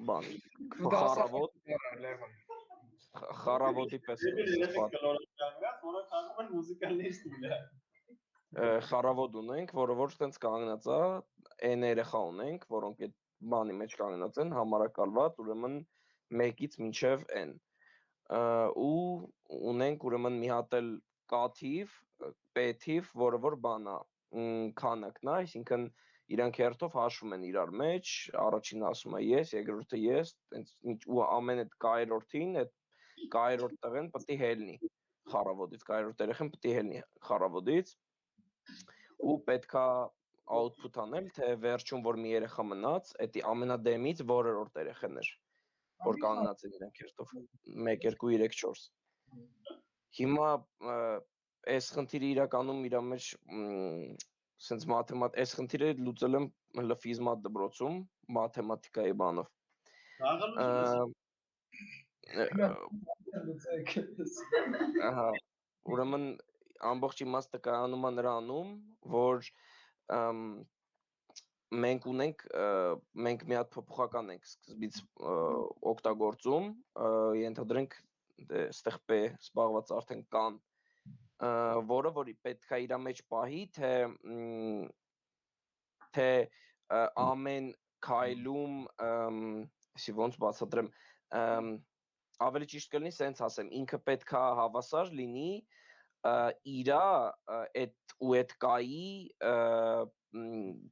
բան խարավոտի պես խարավոտ ունենք, որը ոչ տենց կանգնած է, n երեխա ունենք, որոնք այդ բանի մեջ կանգնած են, համարակալված, ուրեմն 1-ից մինչև n։ Ու ունենք ուրեմն մի հատ էլ k թիվ, p թիվ, որը որ բան է, քանակն է, այսինքն իրանք հերթով հաշվում են իրար մեջ, առաջինը ասում է ես, երկրորդը ես, ու ամեն այդ k-երորդին, այդ k-երորդ տղեն պետք է հելնի խարավոտից, k-երորդ երեխան պետք է հելնի խարավոտից, ու պետքա output անել, թե վերջում որ մի երեխա մնաց, էդի ամենադեմից որերորդ երեխան էր, որ կանգնած են իրանք հերթով, 1, 2, 3, 4։ Հիմա այս խնդիրը իրականում իր մեջ սենց այս խնդիրը լուծել եմ լֆիզմատ դպրոցում, մաթեմատիկայի բանով։ Ուրեմն ամբողջ իմաստը կայանում է նրանում, որ մենք մի հատ փոփոխական ենք սկզբից օգտագործում, ենթադրենք այստեղ p սպառված արդեն կան, որը որ պետք է իր մեջ պահի, թե ամեն քայլում, այսի ոնց բացատրեմ, ավելի ճիշտ կլինի սենց ասեմ, ինքը պետք է հավասար լինի իրա այդ կայի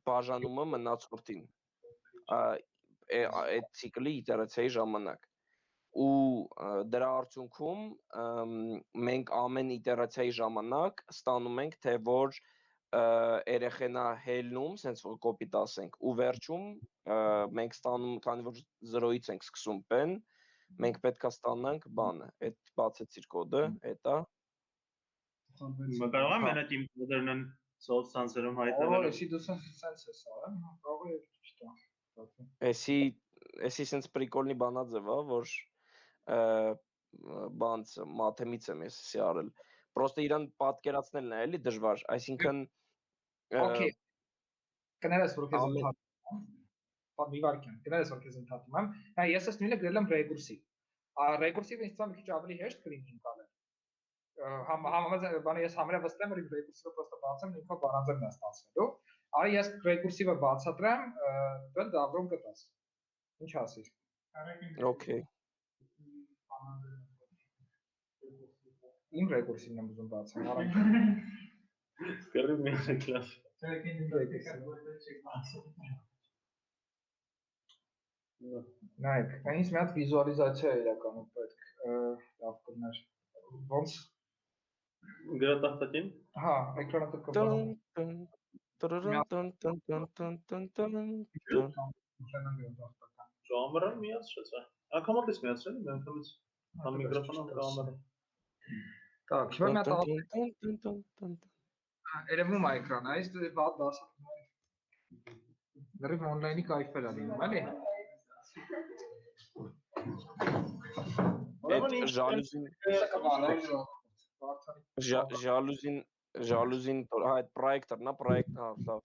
բաժանումը մնացորդին, այդ ցիկլի իտերացիայի ժամանակ։ Ու դրա արդյունքում մենք ամեն իտերացիայի ժամանակ ստանում ենք, թե որ երեխենա հելնում, սենց որ կոպիտ ասենք, ու վերջում մենք ստանում, քանի որ 0-ից ենք սկսում pen, մենք պետք է ստանանք բանը, այդ բացեցիր կոդը, էտա։ Կարող եմ մենակ իմ կոդերն սոցցանցերում հայտնվել։ Էսի դու սենց ես արեմ, կարող է ճիշտ է։ Էսի սենց պրիկոլնի բանաձև է, որ բանց մաթեմից եմ ես արել։ Պրոստը իրան պատկերացնելն է էլի դժվար, այսինքն Okay, կներես որ քեզ ընդհատում եմ, մի վարքյան, կներես որ քեզ ընդհատում եմ, ես ես նույնը գրել եմ ռեկուրսիվ, ռեկուրսիվը ինձ մի քիչ ավելի հեշտ կլինի ընկալել, բանը ես համարյա վստահ եմ, որ իմ ռեկուրսիվը պրոստը բացեմ, ինքնո բանաձևն է ստացվելու, արի ես ռեկուրսիվը բացատրեմ, դու դավրում կտաս, ինչ ասիր։ Okay. Իմ ռեկուրսիվն եմ ուզում բացեմ, առանց։ Скажи мне класс. Նայեք, այնից մի հատ վիզուալիզացիա է իրականում պետք, լավ կներ, ոնց։ Գրատախտակին։ Հա, էկրանը տկը Ժամերը միացրեց է, ակամատից միացրել եմ, անգամից միկրոֆոնը կամերը։ Так, հիմա մի հատ երևում է էկրանը, այս վատ դասատում է, լրիվ օնլայնի կայֆեր է լինում, էլի։ Ժալուզին, հա, այդ պրոյեկտորն է, պրոյեկտն է, լավ,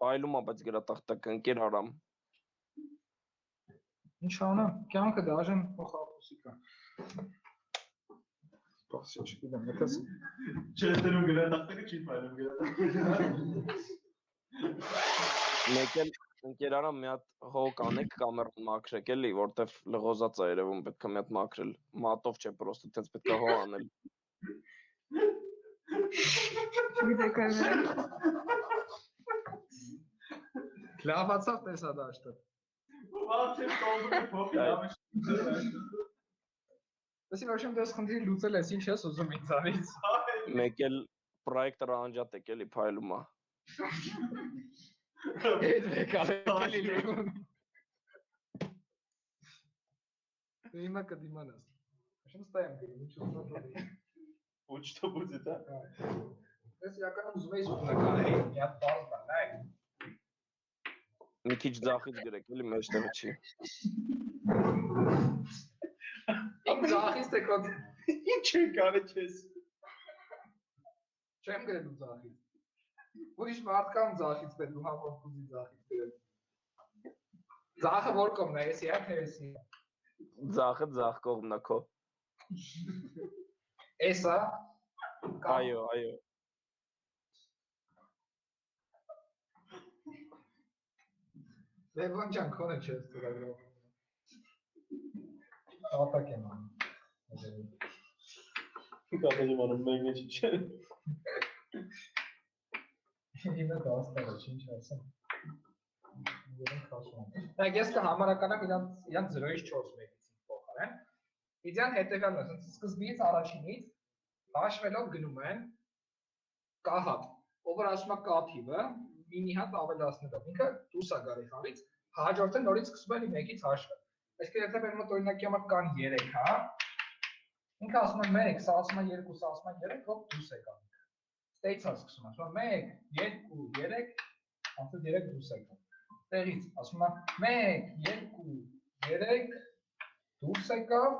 պայլում է, բայց գրատախտակ ընկեր արամ։ Ինչ անեմ, կյանքը դաժեն փոխափուսիկ է։ Պասի չգիտեմ, հետս։ Չես դնում գրատախտակը, չի պայլում գրատախտակը։ Մեկ էլ ընկեր արամ մի հատ հոկ անեք կամերան մաքրեք էլի, որտև լղոզած է երևում, պետք է մի հատ մաքրել, մատով չէ, պրոստը տենց պետք է հո անել։ Լավացավ տեսա դաշտը։ Ված եմ տողում է փոխի լավը Դեսի վարշեմ դես խնդրի լուծել ես, ինչ ես ուզում ինձանից։ Մեկ էլ պրոյեկտորը անջատեք էլի փայլում է։ Հետ վեկալեք էլի լիվում։ Դու հիմա կդիմանաս։ Աշեմ ստայ եմ գրում, ինչ ուզում եմ։ Ոչ թե բուծի դա։ Դες իրականում ուզում էի զուգնականների մի հատ բառ բան, նայեք։ Մի քիչ ձախից գրեք, էլի մեջտեղը չի։ Իմ ձախից տեկոտ։ Ինչ են կարել չես։ Չեմ գրել ու ձախից։ Ուրիշ մարդ կամ ձախից պետք ու համար կուզի ձախից դրել։ Ձախը որ կողմն է, էսի է, թե էսի։ Ձախը ձախ կողմն է քո։ Էսա։ Այո, այո։ Լևոն ջան, քոնը չես ծրագրով։ Ատակ եմ անում։ Կատերի մանում մենգը չի չէ։ Ինը դաստար է, ինչ ասեմ։ Նայ, ես կհամարականամ իրանց 0-ից 4 մեկից փոխարեն։ Իդեան հետևյալն է, սկզբից առաջինից հաշվելով գնում են K հատ, ով որ ասում է K թիվը, մինի հատ ավելացնելով, ինքը դուրս է գալի խաղից, հաջորդը նորից սկսում է 1-ից հաշվել։ Այսինքն եթե մեր մոտ օրինակի համար կան 3 հա, ինքը ասում է 1, սա ասում է 2, սա ասում է 3, հոպ դուրս է գալի։ Ստեյցը սկսում է, ասում է 1, 2, 3, անցած 3 դուրս է գալի։ Տեղից ասում է 1, 2, 3 դուրս է գալ,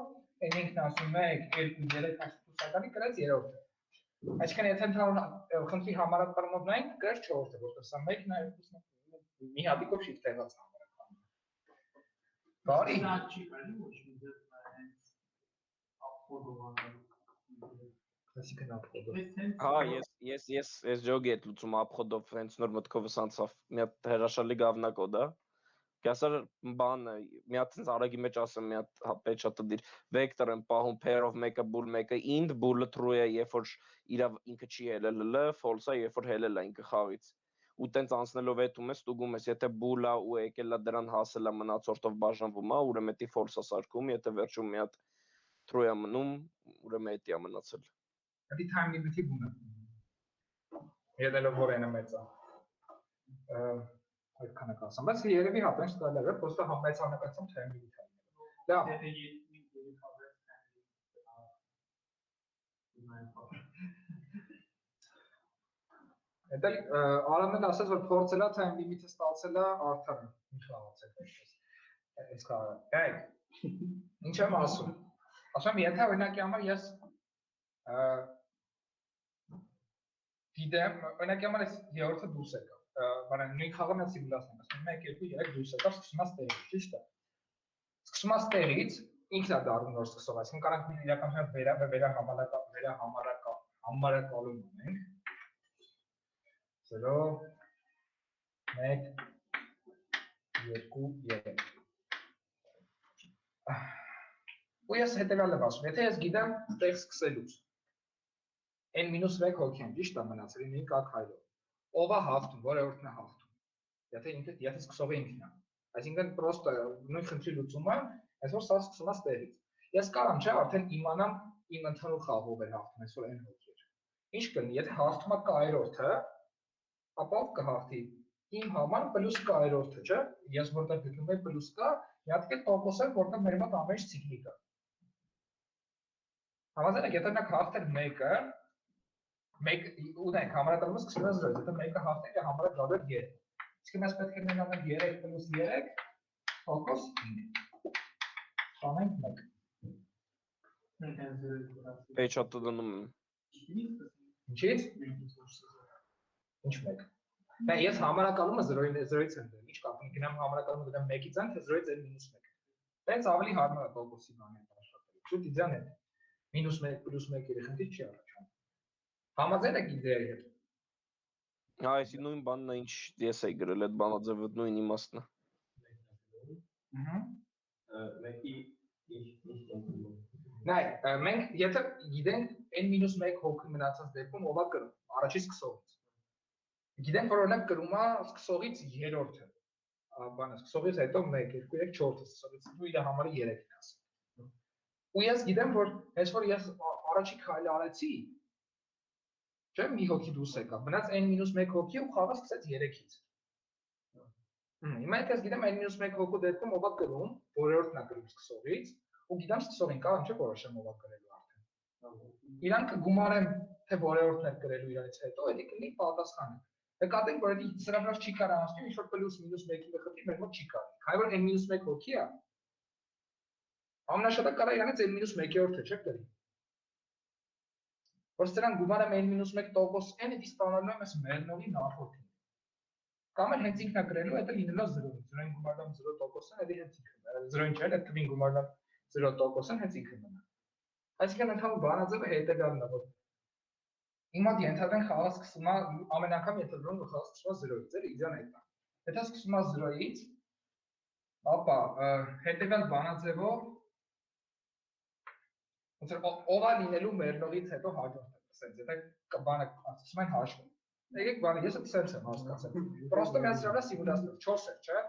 այն ինքն ասում 1, 2, 3 դուրս է գալի, գրած 3-ը։ Այսինքն եթե ընդհանուր խնդրի համարակարգով նայենք, գրած 4-ը, որտեղ սա 1-ն է, 2-ն է, մի հատիկով շիտ տեղած համարակարգը։ Բարի։ Նա չի կարելի ոչ մի դեպք նայենց ապխոդով անել։ Այսինքն ապխոդով։ Հա, ես ջոգի հետ լուծում ապխոդով հենց նոր մտքովս անցավ։ Մի հատ հրաշալի գավնակոդ է։ Կասար բանը, մի հատ ինձ արագի մեջ ասեմ, մի հատ պետք է դիր վեկտոր եմ պահում pair-ով մեկը bool մեկը int bool-ը true է, երբ որ իր ինքը չի ելել լ, false-ը, երբ որ ելել է ինքը խաղից։ Ու տենց անցնելով հետում ես, ստուգում ես, եթե bool-ը ու եկել է դրան հասել է մնացորդով բաժանվում է, ուրեմն էդի false-ը սարքում, եթե վերջում մի հատ true է մնում, ուրեմն էդի է մնացել։ Դա time limit-ի բունը։ Ելելով որ այնը մեծ է։ Այդքան է կասեմ, բայց երևի հատենք ստալերը, պրոստը մեծ համակարգում time limit-ը լինելու։ Լավ։ Եթե երեք հավես time limit-ը։ Դա Արամեն ասաց, որ փորձել է time limit-ը ստացել է արդարը։ Ինչ խաղացել այդպես։ Այս խաղը։ Գայք։ Ինչ եմ ասում։ Ասում եմ, եթե օրինակի համար ես գիտեմ, օրինակի համար ես երրորդը դուրս եկա։ Բարեն նույն խաղը մենք սիմուլյացնենք, ասում 1 2 3 դուրս եկա, սկսում ես տեղից, ճիշտ է։ Սկսում ես տեղից, ինքն է դառնում նոր սկսող, այսինքն կարող ենք իրականության համարակալում ունենք։ 0 1 2 3 Ու ես հետևյալն եմ ասում, եթե ես գիտեմ տեղ սկսելուց n-1 հոգի եմ, ճիշտ է մնացել 9 կա քայլով։ Ով է հաղթում, որևէրն է հաղթում։ Եթե սկսողը ինքն է։ Այսինքն պրոստը նույն խնդրի լուծումը, այսօր սա սկսում է տեղից։ Ես կարամ չէ արդեն իմանամ իմ ընդհանուր խաղով էր հաղթում, այսօր n հոգի էր։ Ինչ կլինի, եթե հաղթում է k-րդը, ապա ով կհաղթի։ Իմ համար պլյուս k-րդը, չէ՞։ Ես որտեղ գտնում եմ պլյուս k, մի հատ կետ տոկոս է, որտեղ մեր մոտ ամեն ինչ ցիկլիկ է։ Համաձայն եք, եթե նա հաղթեր 1-ը, ունենք համարակալումը սկսում է 0-ից, եթե 1-ը հաղթեր, համարը գալու է 2։ Իսկ մենք պետք է ունենանք 3 պլյուս 3 տոկոս 5։ Շանենք 1։ Page-ը դնում եմ։ Ինչի՞ց։ Ինչ 1։ Դա ես համարակալումը 0-ից եմ դրել, ինչ կապ ունի, գնամ համարակալումը դրեմ 1-ից են, թե 0-ից n-1։ Տենց ավելի հարմար է տոկոսի բանը աշխատելու։ Շուտ իդեան է։ -1 + 1 երեխնդի չի առաջանում։ Համաձայն եք իդեայի հետ։ Հա, այսի նույն բանն է, ինչ ես էի գրել, այդ բանաձևը նույն իմաստն է։ Մեկի Նայ, մենք եթե գիտենք n-1 հոգի մնացած դեպքում ով է կրում, առաջի սկսողից։ Գիտենք, որ օրինակ կրում է սկսողից երրորդը։ Բանը սկսողից հետո 1 2 3 4-ը սկսողից ու իր համարը 3-ն է ասում։ Ու ես գիտեմ, որ հենց որ ես առաջի քայլը արեցի, չէ՞, մի հոգի դուրս եկավ, մնաց n-1 հոգի ու խաղը սկսեց 3-ից։ Հիմա ես գիտեմ n-1 հոգու դեպքում ով է կրում, որրորդն է կրում սկսողից, ու գիտեմ սկսողին կարող չէ որոշեմ ով է կրելու արդեն։ Իրան կգումարեմ, թե որրորդն է կրելու իրանից հետո, էդի կլինի պատասխանը։ Նկատենք, որ էդի սրա վրա չի կարող անցնել, ինչ որ պլյուս մինուս 1-ի խնդիր մեր մոտ չի կարող։ Քանի որ n-1 հոգի է, ամենաշատը կարող իրանից n-1-րդը չէ՞ կրի։ որ սրանք գումարը -1% են, իսկ ստանալու եմ այս մեռնողի նախորդին։ Կամ էլ հենց ինքն է գրելու, հետո լինելով 0-ին, 0-ին գումարն 0% են, հետո հենց ինքը, 0-ին չէ, այդ թվին գումարն 0% են, հենց ինքը մնա։ Այսինքն ընդհանուր բանաձևը հետևյալն է, որ հիմա ենթադրենք խաղը սկսում է ամեն անգամ ենթադրում որ խաղը սկսում է 0-ից, էլի իդեան այդ է։ Եթե սկսում է 0-ից, ապա հետևյալ բանաձևով ոնց որ ով է լինելու մեռնողից հետո հաջորդը, ասենց, եթե բանը ասում են հաշվում։ Եկեք բանը, ես այդ սենց եմ հասկացել։ Պրոստը միացրալը սիմուլյացնել 4 էր, չէ՞։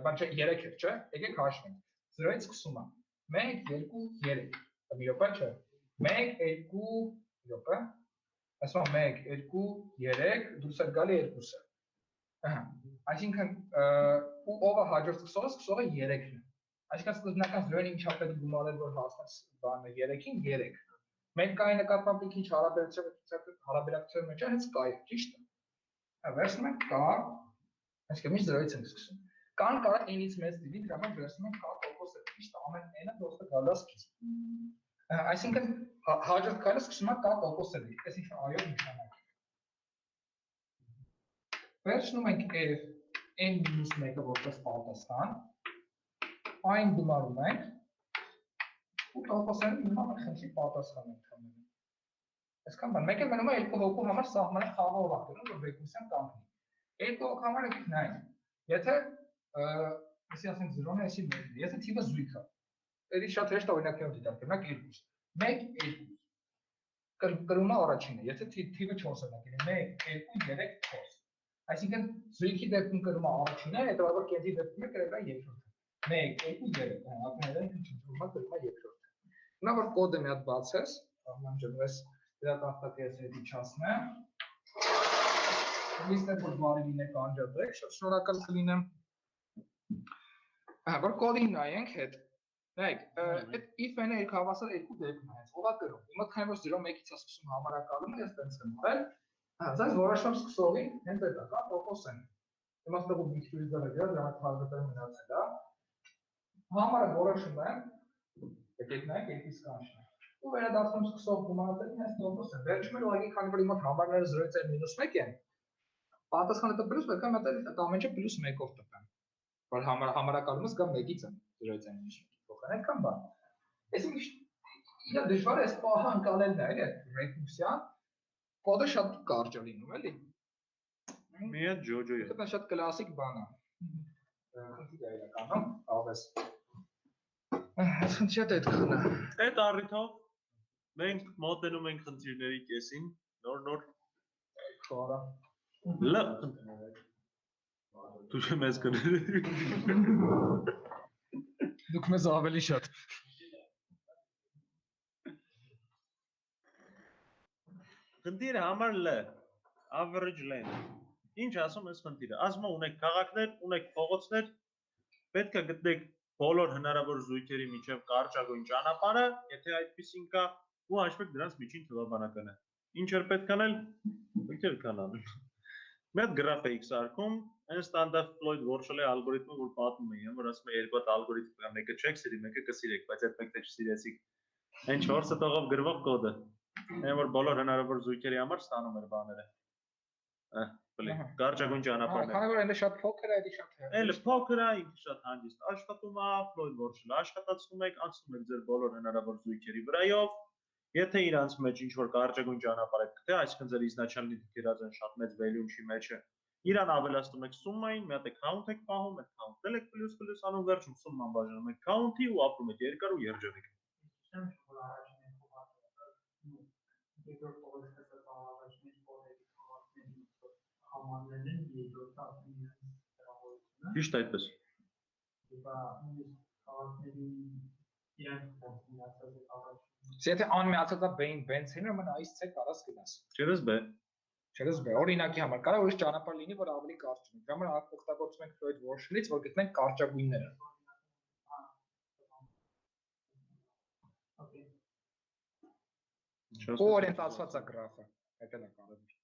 Բան չէ, 3 էր, չէ՞։ Եկեք հաշվենք։ 0-ից սկսում է 1 2 3 մի րոպե չէ 1 2 րոպե ասում 1 2 3 դուրս է գալի 2-ը ահա այսինքն ու ով է հաջորդ սկսողը 3-ն է այսինքն սկզբնական 0-ին ինչա պետք գումարել որ հասնես բանը 3-ին 3 մենք կայի նկատմամբ ինչ հարաբերակցության մեջ է հենց կայ ճիշտ է վերցնում ենք կա այսինքն միշտ 0-ից ենք սկսում կան կարա n-ից մեծ դիվի դրա համար վերցնում ենք կա տոկոս է ճիշտ ամեն n-ը просто գալու է սկիզբ այսինքն հաջորդ քայլը սկսում է կա տոկոսը դի այսինքն այո նշանակ վերցնում ենք f n-1-ը որպես պատասխան այն գումարում ենք ու տոկոսային հիմա մենք խնդրի պատասխան ենք համարում այսքան բան մեկ էլ մնում է երկու հոգու համար սահմանը խաղով է դնում որ վեկուսյան կանգնի երկու հոգու համար եկեք նայենք եթե այսի ասենք 0-ն է, այսի 1-ն է, եթե թիվը զույգ է, էդի շատ հեշտ օրինակներով դիտարկենք, 1 2 կրումը առաջինը, եթե թիվը 4 է նակել, 1 2 3 4 այսինքն զույգի դեպքում կրումը առաջինը, հետևաբար կենտրի դեպքում է կրելա երկրորդը 1 2 3 ակներն քնչումա կրումը երկրորդը հիմա որ կոդը մի հատ բացես, ամենջնվես դրա տախտակից հետի չասնեմ Լիստը որ բարի լինեք անջատեք, շատ շնորհակալ կլինեմ որ կոդին նայենք հետ նայեք, այդ if-ը երբ հավասար երկու դեպքում է հենց, ով է կրում հիմա քանի որ 0-1-ից է սկսում համարակալումը, ես տենց եմ արել Ձեզ որոշում սկսողի հենց այդ է, կա տոկոս են հիմա ստեղ ու բիքտուրի դերը գրա, դրա թարգտերը մնացել է համարը որոշում եմ եկեք նայեք, երկիս կանչն է ու վերադարձում սկսող գումարատերին հենց տոկոս են վերջում էլ ուղղակի քանի որ հիմա համարները 0-ից են -1 են պատասխանը տա պլյուս պետք է մտել այդ ամեն ինչը +1-ով տպեմ որ համարակալումս գա 1-ից են 0-ից են -1 փոխանակ կամ բան այսինքն իրա դժվար է այս պահը անցնելն է այդ ռեկուրսիան կոդը շատ կարճ է լինում էլի Մի հատ ջոջոյ դա շատ կլասիկ բան է քննի դա իրականում ավես Այսինքն շատ այդքան է Այդ առիթով մենք մոտենում ենք խնդիրների կեսին նոր խորա Լը Դու չես կներել Դուք մեզ ավելի շատ Խնդիրը համար L average length Ինչ ասում ես խնդիրը ասում ունեք քաղաքներ ունեք փողոցներ պետք է գտնեք բոլոր հնարավոր զույգերի միջև կարճագույն ճանապարհը եթե այդպեսին կա ու հաշվեք դրանց միջին թվաբանականը ինչ էր պետք անել ովքեր կան անել Մի հատ գրաֆ էիք սարքում, այն ստանդարտ Floyd Warshall-ի ալգորիթմը, որ պատմում եմ, որ ասում է երկու հատ ալգորիթմ կա, մեկը չեք սիրի, մեկը կսիրեք, բայց այդ մեկը չսիրեցիք։ Այն 4 տողով գրվող կոդը։ Այն որ բոլոր հնարավոր զույգերի համար ստանում էր բաները։ Կարճագույն ճանապարհներ։ Քանի որ այնը շատ փոքր է, էլի շատ հեռու։ Էլը փոքր է, ինքը շատ հանգիստ աշխատում է, Floyd Warshall-ը աշխատացնում եք, անցնում եք ձեր բոլոր հնարավոր զույգերի վրայով։ Եթե իրանց մեջ ինչ-որ կարճագույն ճանապարհ եք գտել, այսինքն ձեր իզначальный դիրքերած են շատ մեծ value չի մեջը, իրան ավելացնում եք սումմային, մի հատ count եք պահում, այդ count-ել եք պլյուս անում վերջում սումման բաժանում եք count-ի ու ապրում եք երկար ու երջանիկ։ Ճիշտ այդպես։ Եթե անմիացած է B-ին բենզինը, մն այս C կարաս գնաս։ Չերես B։ Չերես B, օրինակի համար կարող ուրիշ ճանապարհ լինի, որ ավելի կարճ լինի։ Դրա համար օգտագործում ենք Floyd Warshall-ից, որ գտնենք կարճագույնները։ Ու օրիենտացված է գրաֆը, դա էլ է կարևոր։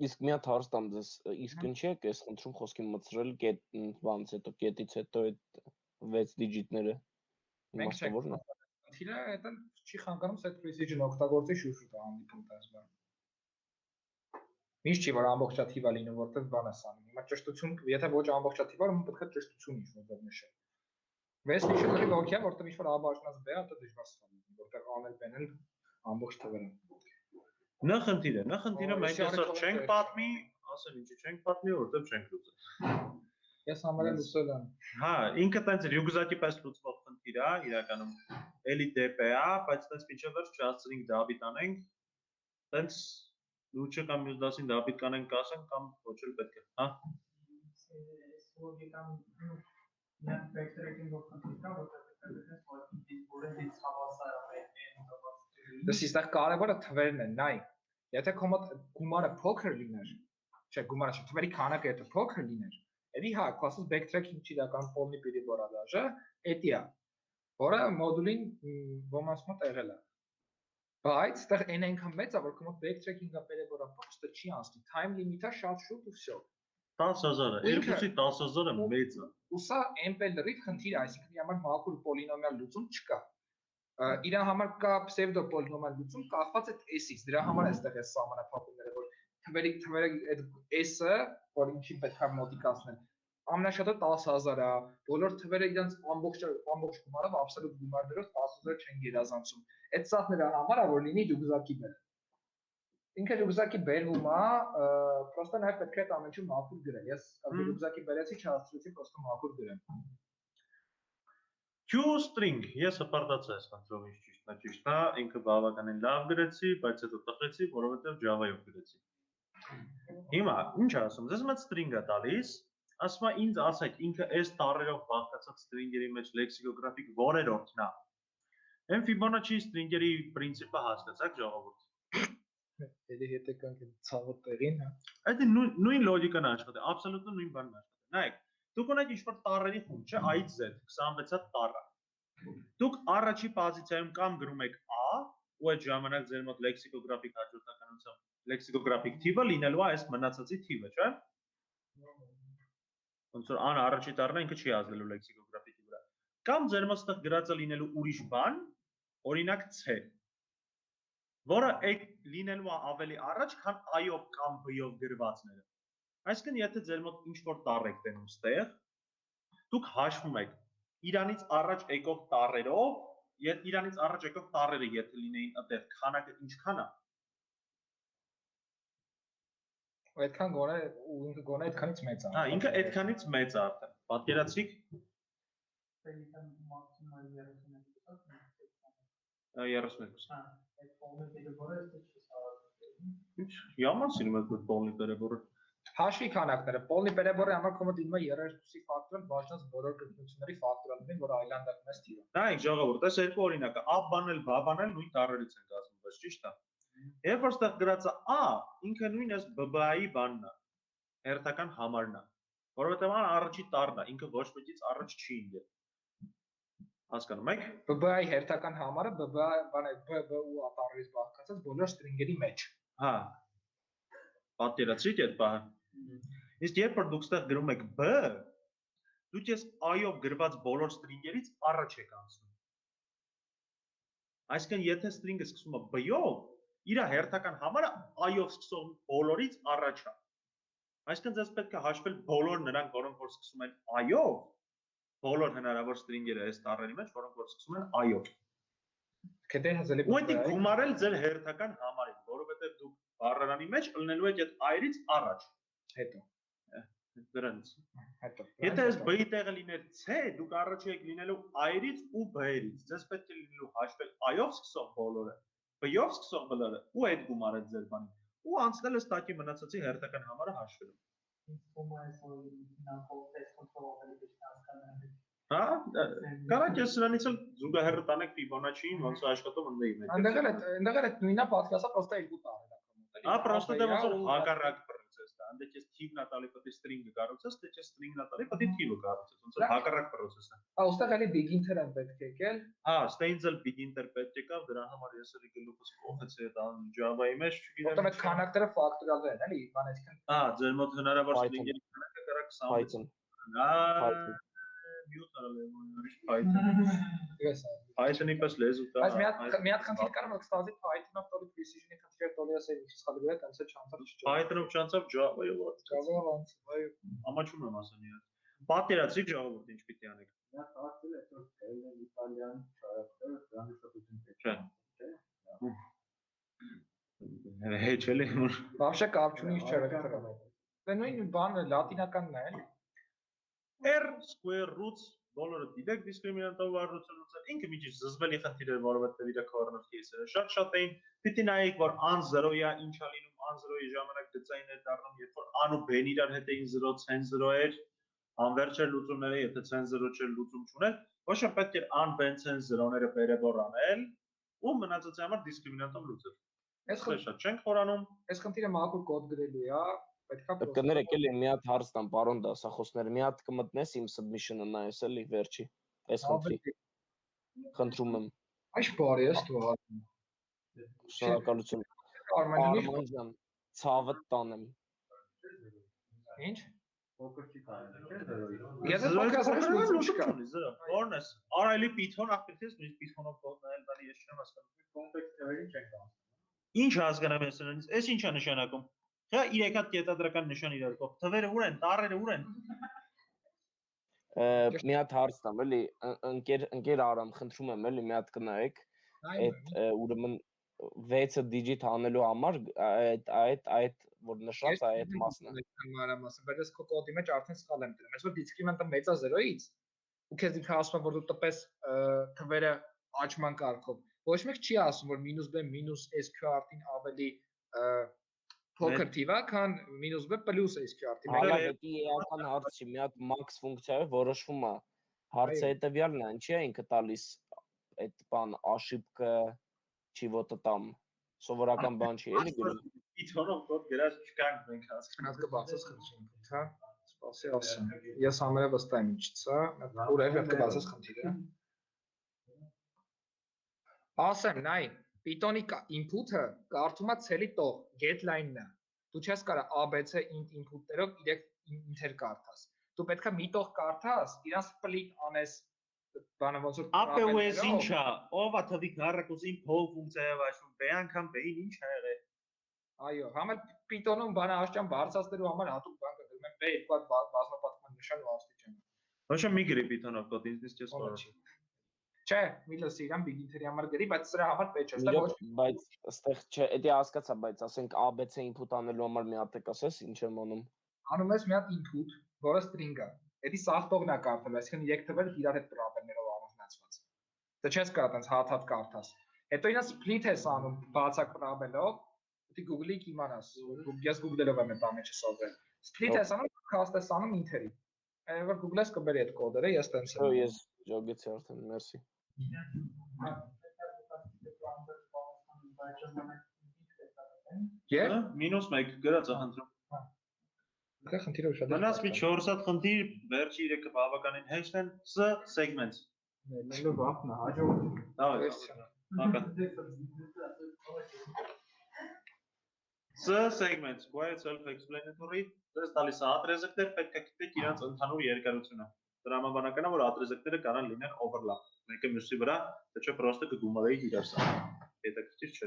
Իսկ մի հատ հարց տամ ձեզ, իսկ ինչի եք այս խնդրում խոսքի մտցրել բանից հետո, կետից հետո այդ 6 դիջիտները։ Մենք չենք խնդիրը դա չի խանգարում set precision օգտագործի շուշուտը հանդիպում տես բան։ Միշտ չի որ ամբողջաթիվ է լինում, որտեղ բան է սանում։ Հիմա ճշտություն, եթե ոչ ամբողջաթիվ է, ում պետք է ճշտություն ինչ-որ նշել։ Վես նշելը լոգիկա, որտեղ ինչ-որ աբաշնած բա, դա դժվար ստանում, որտեղ անել բանել ամբողջ թվերը։ Նախնդիրը մենք այսօր չենք պատմի, ասել ինչի չենք պատմի, որտեղ չենք լուծել։ Ես համարել լուծել եմ։ Հա, ինքը տենց ռյուգզակի պես լուծվող խնդիր է, իրականում էլի դեպե է, բայց տենց միջև վերջ չհասցնենք դաբիտ անենք, տենց լուծը կամ մյուս դասին դաբիտ կանենք կասենք կամ ոչ էլ պետք է, հա։ Լոգիկան միան վեկտորային խնդիր կա, որտեղ դες հավասար է n Դες այստեղ կարևորը թվերն են, նայ։ Եթե քո մոտ գումարը փոքր լիներ, չէ, գումարը չէ, թվերի քանակը եթե փոքր լիներ, էլի հա, քո ասած backtracking չի իրական полный перебора даже, էդի է, որը մոդուլին ոմանց մոտ եղել է։ Բայց այստեղ n այնքան մեծ է, որ քո մոտ backtracking-ը перебора просто չի անցնի, time limit-ը շատ շուտ ու всё։ 10000-ը, 2-ի 10000-ը մեծ է։ Ու սա ample լրիվ խնդիր է, այսինքն իր համար մաքուր պոլինոմիալ լուծում չկա։ Իր համար կա pseudo polynomial լուծում կախված այդ s-ից, դրա համար էստեղ է սահմանափակումները, որ թվերը այդ s-ը, որ ինչին պետք է մոտիկացնել, ամենաշատը 10000 է, բոլոր թվերը իրենց ամբողջ գումարով absolute գումարներով 10000 չեն գերազանցում։ Այդ սա նրա համար է, որ լինի ռյուգզակի բեր։ Ինքը ռյուգզակի բերվում է, պրոստը նաև պետք է այդ ամենը մաքուր գրել։ Ես ռյուգզակի բերեցի, չհասցրեցի պրոստը մաքուր գրեմ։ Q-string, ես հպարտացա այս խնդրով ինչ ճիշտ է, ինքը բավականին լավ գրեցի, բայց հետո տխեցի, որովհետև Java-ով գրեցի։ Հիմա, ինչ ասում, ձեզ մոտ string է տալիս, ասում է ինձ ասեք, ինքը այս տառերով բաղկացած string-երի մեջ լեքսիկոգրաֆիկ որերորդն է։ Այն Fibonacci string-երի պրինցիպը հասկացաք ժողովուրդ։ Էլի հետ եկանք այդ ցավը տեղին, հա։ Այդ նույն լոգիկան աշխատի, absolute նույն բանն աշխատի։ Նայեք, դուք ունեք ինչ-որ տառերի խումբ, չէ, I-ից Z, 26-ը տառը։ Դուք առաջի պոզիցիայում կամ գրում եք A, ու այդ ժամանակ ձեր մոտ լեքսիկոգրաֆիկ հաջորդականությամբ լեքսիկոգրաֆիկ թիվը լինելու է այս մնացածի թիվը, չէ՞։ Ոնց որ ան առաջի տառն ինքը չի ազդելու լեքսիկոգրաֆիկի վրա։ Կամ ձեր մոտ ստեղ գրածը լինելու ուրիշ բան, օրինակ C, որը այդ լինելու է ավելի առաջ, քան I-ով կամ B-ով գրվածները։ Այսինքն, եթե ձեր մոտ ինչ-որ տառ եք տենում ստեղ, դուք հաշվում եք իրանից առաջ եկող տառերով, իրանից առաջ եկող տառերը եթե լինեին այդտեղ, քանակը ինչքան է։ Այդքան գոնե ու ինքը գոնե այդքանից մեծ է։ Հա, ինքը այդքանից մեծ է արդեն։ Պատկերացրիք։ մաքսիմալ 32։ Հա, այդ полный перебор-ը չի սարքել։ Ինչ, yaman սիրում եք այդ полный перебор-ը։ Հաշվի քանակները, полный перебор-ի համար կոմոդ դիմը 32-ի ֆակտորալ բաժնած բոլոր կրկնությունների ֆակտորալներին, որ այլանդակում ես թիվը։ Նայեք ժողովուրդ, այս երկու օրինակը A բանել, B բանել նույն տառերից են կազմված, ճիշտ է։ Երբ որ ստեղ գրածը A, ինքը նույն այս BB-ի բանն է, հերթական համարն է, որովհետև ան առաջի տառն է, ինքը ոչ մեկից առաջ չի ընկել։ Հասկանում եք։ BB-ի հերթական համարը բանը BB ու տառերից բաղկացած բոլոր string-երի մեջ։ Հա։ Պատկերացրիք այդ բանը։ Իսկ երբ որ դուք ստեղ գրում եք B, դուք ես I-ով գրված բոլոր string-երից առաջ եք անցնում։ Այսինքն, եթե string-ը սկսում է B-ով, իր հերթական համարը I-ով սկսող բոլորից առաջ է։ Այսինքն, ձեզ պետք է հաշվել բոլոր նրանք, որոնք որ սկսում են I-ով, բոլոր հնարավոր string-երը այս տառերի մեջ, որոնք որ սկսում են I-ով։ Կդե հազելի Ու դա գումարել ձեր հերթական համարին, որովհետև դուք բառարանի մեջ ելնելու եք այդ I-ից առաջ։ հետո։ Դրանից։ Հետո։ Եթե այս B-ի տեղը լիներ C, դուք առաջ եք լինելու I-ից ու B-ից։ Ձեզ պետք է լինելու հաշվել I-ով սկսող բոլորը, B-ով սկսող բոլորը ու այդ գումարել ձեր բանին։ Ու անցնել այս տակի մնացածի հերթական համարը հաշվելու։ Հա, կարա՞ք ես սրանից էլ զուգահեռ տանեք Fibonacci-ին, ոնց է աշխատում ընդդեմ մեջ։ Այնտեղ էլ նույնա պատկասա պրոստը երկու տառ է կոմոդելի։ Հա, պրոստը դա ոնց որ հակառակ process է։ Անդե ես թիվն է տալի, պետք է string-ը կառուցես, դե ես string-ն է տալի, պետք է թիվը կառուցես, ոնց որ հակառակ process է։ Հա, ուստեղ էլի beginner են պետք է եկել։ Հա, Steinzel beginner պետք եկավ, դրա համար ես էլի գլուխս կողեցի այդ Java-ի մեջ, չգիտեմ։ Որտեղ այդ քանակները ֆակտորալ են, էլի, բան այսքան։ Հա, ձեր մոտ հնարավոր string-երի քանակը կարա 20։ Python։ Հա, մյուտ արել եմ, ուրիշ Python։ Ես Python-ի պես լեզու կա։ Բայց մի հատ խնդիր կար, որ կստացի Python-ով տորի precision-ի խնդիրը տորի ասել ինչ սխալի վրա, տենց է չանցավ չճա։ Python-ով չանցավ Java-ով։ Java-ով անցավ, այո։ Ամաչում եմ ասանի։ Պատկերացրիք ժողովուրդ ինչ պիտի անեք։ Նա ասել է որ կայլեն իտալիան չարակտը դրանից շփոթություն պետք Չէ։ Հեչ էլի։ Вообще կարճունի չարակտը։ Դե նույն բանը լատինականն է, էլի։ R square roots բոլորը դիտեք դիսկրիմինանտով վարժությունից ինքը մի քիչ զզվելի խնդիր է, որովհետև իր corner case-ը շատ էին պիտի նայեք, որ an 0-ի է, ինչա լինում an 0-ի ժամանակ գծային էր դառնում, երբ որ an ու b-ն իրար հետ էին 0, ցեն 0 էր, անվերջ էր լուծումները, եթե ցեն 0 չէր լուծում չուներ, ոչ թե պետք էր an b-ն ցեն 0-ները բերեբոր անել, ու մնացածի համար դիսկրիմինանտով լուծել։ Այս շատ չենք խորանում։ Այս խնդիրը մաքուր կոդ գրելու է, պետքա Կներեք էլի մի հատ հարց տամ, պարոն դասախոսներ, մի հատ կմտնես իմ submission-ը նայես էլի վերջի։ Այս խնդրի։ Խնդրում եմ։ Այս բարի է ստուգա։ Շնորհակալություն։ Արման ջան, ցավը տանեմ։ Ինչ։ փոքր չի կարելի, չէ՞ դերոյի։ Եթե փոքր լուծում չունի, զրո։ Որն ես։ Արայլի Python ախպետես, նույնիսկ Python-ով կոդ նայել, բանի ես չեմ հասկանում։ Կոնտեքստ թեորին չենք ասում։ Ինչ հասկանամ ես նրանից, այս ի՞նչ է նշանակում։ Հա 3 հատ կետադրական նշան իրար կողմ։ Թվերը ուր են, տառերը ուր են։ Մի հատ հարց տամ, էլի, ընկեր Արամ, խնդրում եմ, էլի, մի հատ կնայեք, այդ ուրեմն 6-ը digit անելու համար այդ որ նշած է այդ մասն է։ Մանրամասն, բայց ես քո կոդի մեջ արդեն սխալ եմ դրել։ Ես որ դիսկրիմինանտը մեծ է 0-ից, ու քեզ ինքը ասում է, որ դու տպես թվերը աճման կարգով։ Ոչ մեկ չի ասում, որ -b -sqrt-ին ավելի փոքր թիվ է, քան -b + sqrt-ին։ Հալա դա էական հարց չի, մի հատ max ֆունկցիայով որոշվում է։ Հարցը հետեւյալն է, ինչի է ինքը տալիս այդ բան աշիպկը чего-то там սովորական բան չի, էլի գրում։ Python-ով կոդ գրած չկանք մենք հասկանում։ Հատ կբացես խնդրին, հա։ Սպասի ասեմ։ Ես ամենը վստահ եմ ինչից է, ուր է հետ կբացես խնդիրը։ Ասեմ, նայ, Python-ի input-ը կարդում է ցելի տող, get line-ն է։ Դու չես կարող ABC int input-երով 3 ինտեր կարդաս։ Դու պետքա մի տող կարդաս, իրան split անես բանը ոնց որ APWS ինչա, ով է թվի քառակուսին փող ֆունկցիայով աշխատում, B անգամ B-ին ինչ ա եղել։ Այո, համել Python-ում բանը աշճան բարձրացնելու համար հատուկ բան կա, դրում են B2 հատ բազմապատկման նշան ու աստիճան։ Ոչ մի գրի Python-ով կոդ, ինձ չես խորհրդի։ Չէ, մի լսի իրան բիգինթերի համար գրի, բայց սրա համար պետք չէ, ստեղ ոչ։ Բայց այստեղ չէ, դա հասկացա, բայց ասենք ABC input անելու համար մի հատ ասես, ինչ եմ անում։ Անում ես մի հատ input, որը string է։ Էդի սաղ տողն է կարդալու, այսինքն 3 թվերը իրար հետ պրոբլեմներով ամուսնացված։ Դե չես կարող տենց հատ-հատ կարդաս։ Հետո իրան split ես անում բացակ պրոբլեմով, դի Google-ի իմանաս, ես Google-ով եմ այդ ամենը սովորել։ Split ես անում, cast ես անում int-երի։ Այնպես որ Google-ը կբերի այդ կոդերը, ես տենց եմ։ Ես ջոգեցի արդեն, մերսի։ Եվ -1 գրած է խնդրում։ Դա խնդիրը շատ է։ Մնաց մի 4 հատ խնդիր, վերջի 3-ը բավականին հեշտ են, S segments։ Նույնը վախն է, հաջողություն։ Դավայ։ Ակա։ S segments, quite self-explanatory, դες տալիս է ատրեզկներ, պետք է գտեք իրանց ընդհանուր երկարությունը։ Տրամաբանական է, որ ատրեզկները կարող լինեն overlap, մեկը մյուսի վրա, թե չէ պրոստը կգումարեի իրար սա։ Հետաքրքիր չէ։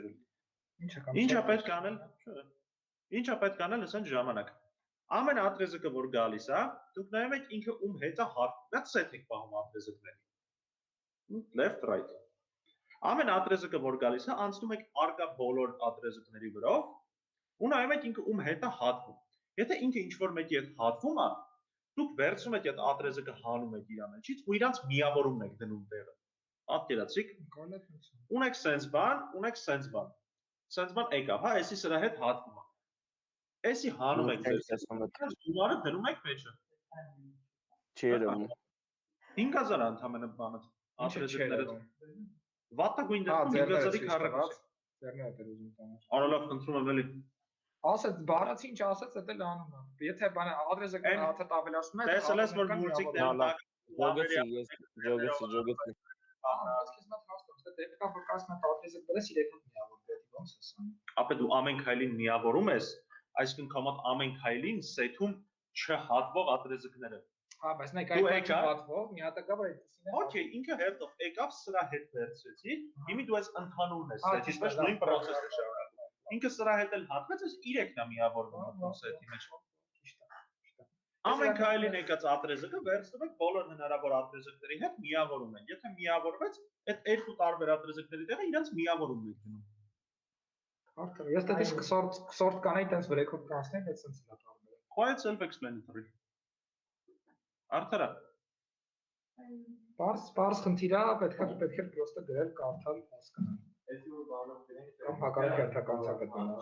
Ինչա պետք անել։ Ինչա պետք անել ասեն ժամանակ։ Ամեն ատրեզկը որ գալիս է, դուք նայում եք ինքը ում հետ է հատվում։ Դա set եք պահում ատրեզկների։ Left right։ Ամեն ատրեզկը որ գալիս է, անցնում եք արկա բոլոր ատրեզկների վրով ու նայում եք ինքը ում հետ է հատվում։ Եթե ինքը ինչ որ մեկի հետ հատվում է, դուք վերցնում եք այդ ատրեզկը հանում եք իր մեջից ու իրանց միավորումն եք դնում տեղը։ Պատկերացիք։ Ունեք sense բան, ունեք sense բան։ Sense բան եկավ, հա, էսի սրա հետ հատվում է։ Էսի հանում եք ձեզ։ Գումարը դնում եք մեջը։ Չի երևում։ 5000 ընդամենը բանը ատրեզկները։ Վատագույն դեպքում 5000-ի քառակուսի։ Ձեռնը է դեր ուզում տանել։ Արալավ խնդրում եմ էլի։ Ասած բառացի ինչ ասած, դա էլ անում է։ Եթե բանը ադրեսը հաթ ավելացնում է, տեսել ես որ մուլտիկներում Ջոգեցի, ես ջոգեցի։ Ասես նա հաստատ, դա դեպքա որ կասում է ադրեսը դրես 3 հատ միավոր դեպի ոնց է սա։ Ապա դու ամեն քայլին միավորում ես, այսինքն կոմոդ ամեն քայլին սեթում չհատվող ատրեզկները։ Հա, բայց նայեք Դու այդ եկա։ պատվով մի հատ կա, որ այդտեսին է։ Okay, ինքը հերթով եկավ սրա հետ վերցրեցի։ Հիմա դու այս ընդհանուրն ես, Հա, դա ճիշտ ճիշտ է, նույն դա process-ը շարունակում։ Ինքը սրա հետ էլ հատված էս 3-ն է միավորվում կոնսեպտի մեջ։ Ճիշտ է։ Ամեն քայլին եկած ատրեզակը վերցնում եք բոլոր հնարավոր ատրեզակների հետ միավորում եք։ Եթե միավորվեց, այդ երկու տարբեր ատրեզակների տեղը իրենց միավորում եք գնում։ Արդյոք ես դա դες քսորտ կանեի տենց վրեքով կանցնեմ, այդ sense է տարբեր։ Quite self-explanatory։ Արդարա։ Պարզ խնդիր է, պետք է պրոստը գրել, կարդալ, հասկանալ։ Այսի որ բանով դրանք Կամ հակառակ հերթականության գտնելը։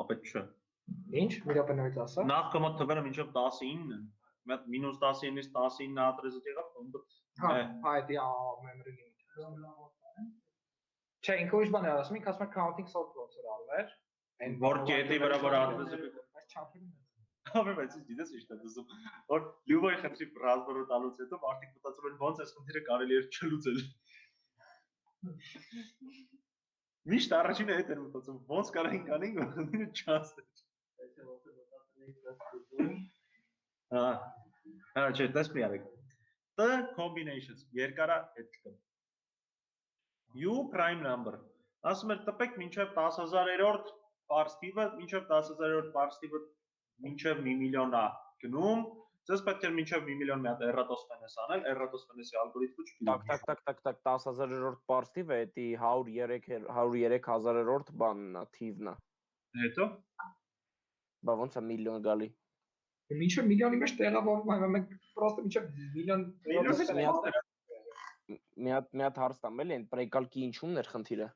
Ապետ չէ։ Ինչ, մի րոպե նորից ասա։ Նախկոմոտ թվերը մինչև 19-ն են։ Մետ -19-ից 19 ատրեզը եղավ, ոնց Հա, այդ է memory limit։ Չէ, ինքը ուրիշ բան է ասում, ինքը ասում է counting sort ոնց էր արվել։ որ կետի վրա որ ատրեզը Այս չափերը մեծ։ Հավե բայց դիտես ինչ է դասում որ լյուբոյ խնդրի ռազմորը տալուց հետո մարդիկ մտածում են ոնց այս խնդիրը կարելի է չլուծել Միշտ առաջինը հետ էր մտածում ոնց կարային կանենք որ խնդիրը չասել Հա չէ դες մի արեք T combinations երկարա հետ չկա U prime number ասում էր տպեք մինչև 10000-րդ parse տիպը մինչև 10000-րդ parse տիպը մինչև 1 միլիոն է գնում, ձեզ պետք է մինչև 1 միլիոն մի հատ Eratosthenes անել, Eratosthenes-ի ալգորիթմը չգիտեմ։ Так, 10000-րդ parse տիպը, էդի 103,000-րդ բանն է, թիվն է։ Հետո Բա ոնց է միլիոն գալի։ Մինչև միլիոնի մեջ տեղավորվում է, մենք պրոստը մինչև միլիոն Մի հատ հարց տամ, էլի, այն պրեկալկի ինչումն էր խնդիրը։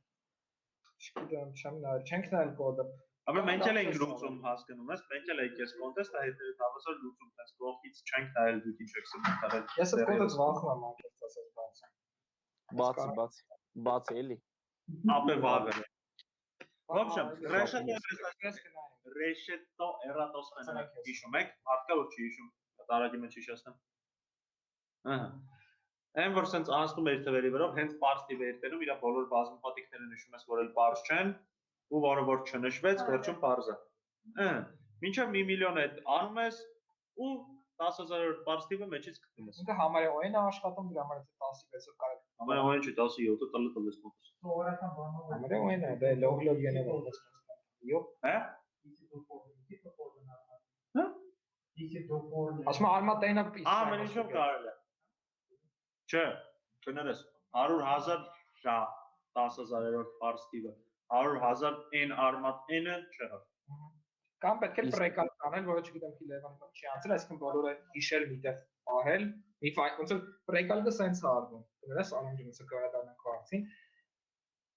Չգիտեմ, չեմ նայել, չենք նայել կոդը։ Ապա մենք էլ ենք լուծում հասկանում ես, մենք էլ ենք այս կոնտեստը հետո հավասար լուծում տես կողքից չենք նայել դուք ինչ եք սրտարել։ Ես այդ կոդը զվարթում եմ անկեղծ ասած բացը։ Բացի էլի։ Ապե վաղը։ В общем, Reshetto Eratosthenes հիշում եք, մարդկա որ չի հիշում, տարագի մեջ հիշեցնեմ։ Ահա։ Այն որ sense անցնում էր թվերի վրով, հենց parse տիպը երթերում իր բոլոր բազմապատիկները նշում ես, որ էլ parse չեն, ու որը որ չնշվեց, վերջում parse է։ Մինչև 1 միլիոն է անում ես ու 10000-րդ parse տիպը մեջից գտնում ես։ Ինքը համարյա է աշխատում, դրա համար է 16-ով կարող։ Համարյա չի 17-ը տալիս մոտս։ Սովորական բանով է։ Համարյա է, դա լոգ եներ է։ Յո։ Հա? Հա? Ասում արմատայինը պիս։ Ամեն ինչով կարելի է։ Չէ, կներես 100,000 շա 10000-րդ parse տիպը 100,000 n armat n-ը չէ։ Կամ պետք է պրեկալ կանել, որը չգիտեմ քիլ Լևանը չի անցել, այսինքն բոլորը հիշել միտեղ ահել, մի ֆայլ, ոնց որ պրեկալը սենց է արվում։ Կներես անունը կվերադառնանք հարցին։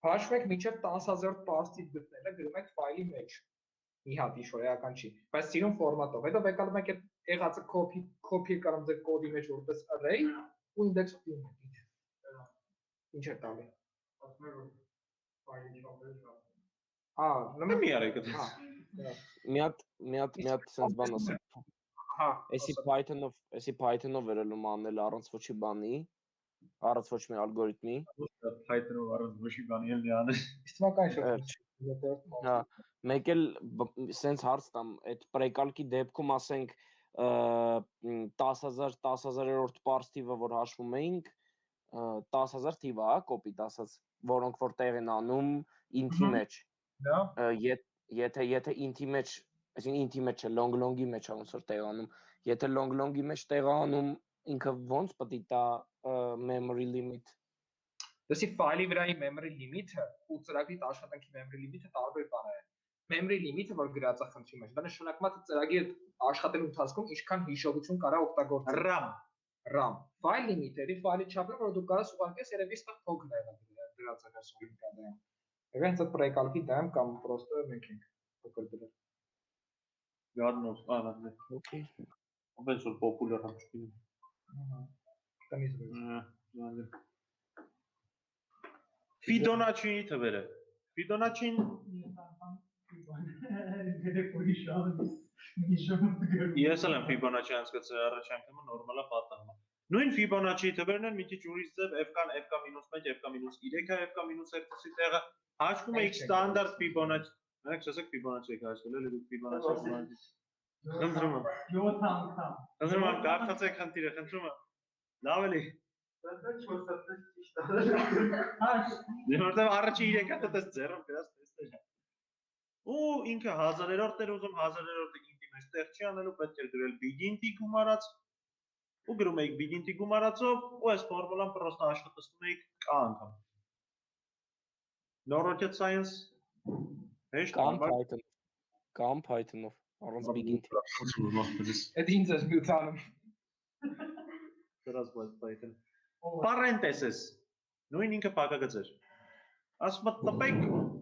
Հաշվեք մինչև 10000 parse տիպ գտնելը գրում եք ֆայլի մեջ։ Մի հատ ինչ-որ էական չի, բայց սիրուն ֆորմատով։ Հետո վեկալում եք այդ եղածը copy կարամ ձեր կոդի մեջ որպես array ու index-ով դնում եք։ Ինչ է տալի։ Ասում եմ որ ֆայլի չափը շատ։ Հա, Նույն մի արեք դա։ Մի հատ sense բան ասեմ։ Հա, Էսի Python-ով վերելում անել առանց ոչի բանի, առանց ոչ մի ալգորիթմի։ Python-ով առանց ոչի բանի էլ դիանը։ Իստիմական շոկ։ Հա, մեկ էլ sense հարց տամ, այդ պրեկալկի դեպքում ասենք 10000-րդ parse տիպը որ հաշվում էինք 10000 թիվ է, կոպիտ ասած, որոնք որ տեղ են անում int-ի մեջ։ Եթե int-ի մեջ, այսինքն int-ի մեջ չէ, long-ի մեջ է ոնց որ տեղ անում։ Եթե long-ի մեջ տեղ անում, ինքը ոնց պետք է տա memory limit։ Դասի ֆայլի վրայի memory limit-ը ու ծրագրի աշխատանքի memory limit-ը տարբեր բաներ են։ Memory limit-ը որ գրած է խնդրի մեջ, դա նշանակում է ծրագրի աշխատելու ընթացքում ինչքան հիշողություն կարա օգտագործել։ RAM։ File limit-ը ֆայլի չափը, որ դու կարաս ուղարկես, երևի ստեղ փոքր է դրած է վերսիոն կադայում։ Եվ հենց այդ պրեկալկի դեմ կամ պրոստը մենք ենք փոքր դրել։ Գարնոս, ահա։ Okay։ Ոնց որ պոպուլար է չգիտեմ։ Ահա։ Տնից վեր։ Fibonacci-ի թվերը։ Fibonacci-ին Ես էլ եմ Fibonacci անցկացրել առաջ անգամը նորմալա պատահում։ Նույն Fibonacci-ի թվերն են մի քիչ ուրիշ ձև f-կան, f-կա-1, f-կա-3, f-կա-2-ը տեղը հաշվում է x ստանդարտ Fibonacci։ Մենք ասենք Fibonacci եք հասկացել, էլի դուք Fibonacci։ Խնդրում եմ։ 7 անգամ։ Խնդրում եմ կարդացեք խնդիրը, խնդրում եմ։ Լավ էլի։ Դա 4 հատ ճիշտ է։ Հաշ։ Որտեվ առաջի 3 հատը դες ձեռով գրած տեսնել։ Ու ինքը 1000-րդ էր ուզում 1000-րդը ինտի մեջ տեղ չի անելու, պետք է գրել begin-ի գումարած։ Ու գրում եք begin-ի գումարածով, ու այս ֆորմուլան պրոստը աշխատացնում եք կա անգամ։ No rocket science հեշտ Կամ Python-ով, առանց begin-ի։ Այդ ինձ է մյուտանում։ Դրած բայց Python։ Parenthesis նույն ինքը փակագծեր։ Ասում եմ տպեք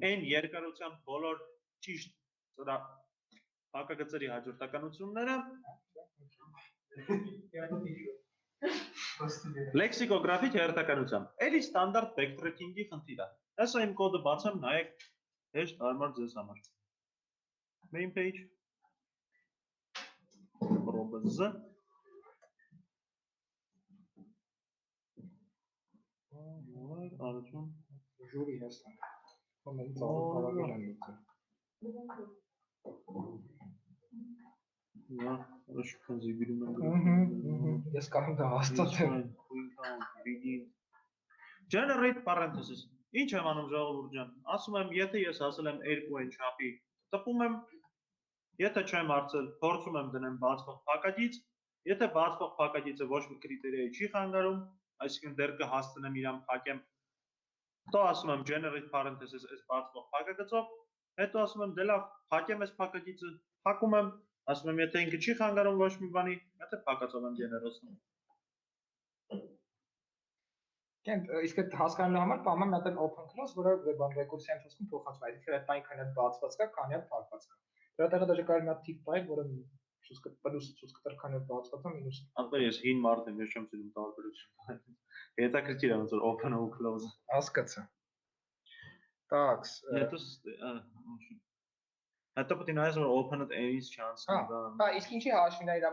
n երկարության բոլոր ճիշտ ծրա փակագծերի հաջորդականությունները լեքսիկոգրաֆիկ հերթականությամբ։ Էլի ստանդարտ backtracking-ի խնդիր է։ Հեսա իմ կոդը բացեմ, նայեք հեշտ հարմար ձեզ համար։ Main page Robots Արություն Ժուրի հեսան։ Կոմենտ ծառայել են միտը։ Նա շփոթ զիգրում եմ։ Ես կարող եմ հաստատել։ Generate parenthesis։ Ինչ եմ անում ժողովուրդ ջան։ Ասում եմ, եթե ես ասել եմ 2-ն չափի, տպում եմ, եթե չեմ հարցել, փորձում եմ դնեմ բացվող փակագիծ, եթե բացվող փակագիծը ոչ մի կրիտերիայի չի խանգարում, այսինքն դեռ կհասցնեմ իրան փակեմ, հետո ասում եմ generate parenthesis այս բացվող փակագծով, հետո ասում եմ դե լավ, փակեմ այս փակագիծը, փակում եմ, ասում եմ եթե ինքը չի խանգարում ոչ մի բանի, եթե փակածով եմ generate-ում։ Իսկ այդ հասկանալու համար պայման մի հատ open close, որը բան ռեկուրսիայի ընթացքում փոխանցվում է, այսինքն այդ բանի քանի հատ բացված կա, քանի հատ փակված կա։ Դրա տեղը դաժե կարող մի հատ tip file, որը ցույց կտար քանի հատ բացված է, մինուս։ Անկար ես հին մարդ եմ, ես չեմ սիրում տարբերություն։ Հետաքրքիր է ոնց որ open ու close։ Հասկացա։ Так, Հետո պետք է նայես որ open-ը n-ից չանցնի դա։ Հա, իսկ ինչի հաշվին է իր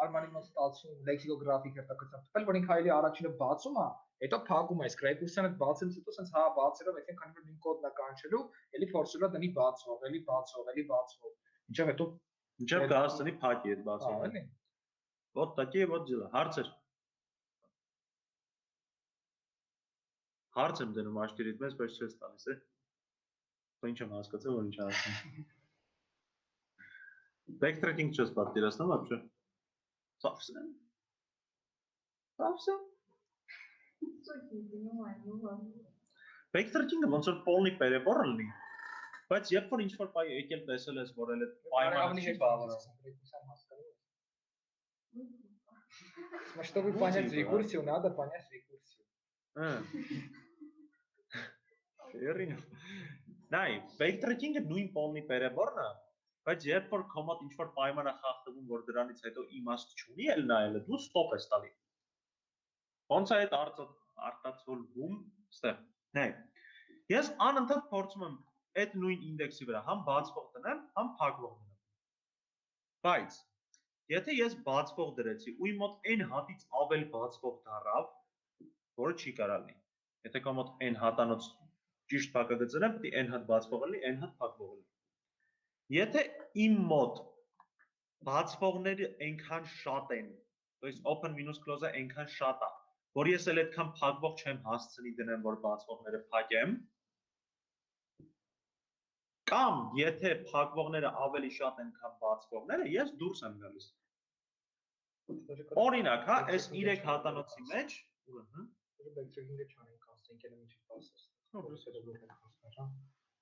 Արմանի մոտ ստացվում լեքսիկոգրաֆիկ հերթականությամբ։ Տպել որ ինքը այլի առաջինը բացում է, հետո փակում է, իսկ ռեկուրսիանը բացելուց հետո sense հա բացելով, այսինքն քանի որ նույն կոդն է կանչելու, էլի փորձելու է դնի բացվող, էլի բացվող։ Ինչով հետո Ինչև կհասցնի փակի այդ բացողը։ Հա, էլի։ Вот такие вот дела։ Հարցեր։ Հարց եմ դնում աշտերիդ մեզ, բայց չես տալիս, է։ Ինչ եմ հասկացել, որ ինչ ասում։ Backtracking չես պատկերացնում, вообще։ Совсем. Backtracking-ը ոնց որ полный перебор լինի, բայց երբ որ ինչ-որ բայ եկել տեսել ես, որ էլ այդ պայմանը չի բավարարում։ Рекурсиям հասկանում ես։ Чтобы понять рекурсию, надо понять рекурсию։ Երին։ Նայ, backtracking-ը նույն полный переборն է, բայց երբ որ կոմոդ ինչ-որ պայման է խախտվում, որ դրանից հետո իմաստ չունի, էլ նայելը դու ստոպ ես տալի։ Ոնց է այդ արտացոլվում, ստեղ։ Նայ։ Ես անընդհատ փորձում եմ այդ նույն ինդեքսի վրա համ բացվող դնեմ, համ փակվող դնեմ։ Բայց եթե ես բացվող դրեցի ու իմ մոտ n հատից ավել բացվող դառավ, որը չի կարա լինի։ Եթե կա մոտ n հատանոց ճիշտ փակագծեր են, պետք է n հատ բացվող լինի, n հատ փակվող լինի։ Եթե իմ մոտ բացվողները այնքան շատ են, то есть open minus close-ը այնքան շատ է, որ ես էլ այդքան փակվող չեմ հասցնի դնեմ, որ բացվողները փակեմ, կամ եթե փակվողները ավելի շատ են, քան բացվողները, ես դուրս եմ գալիս։ Օրինակ, հա, այս 3 հատանոցի մեջ, backtracking-ը չանենք, ասենք էլ ինչ բացես։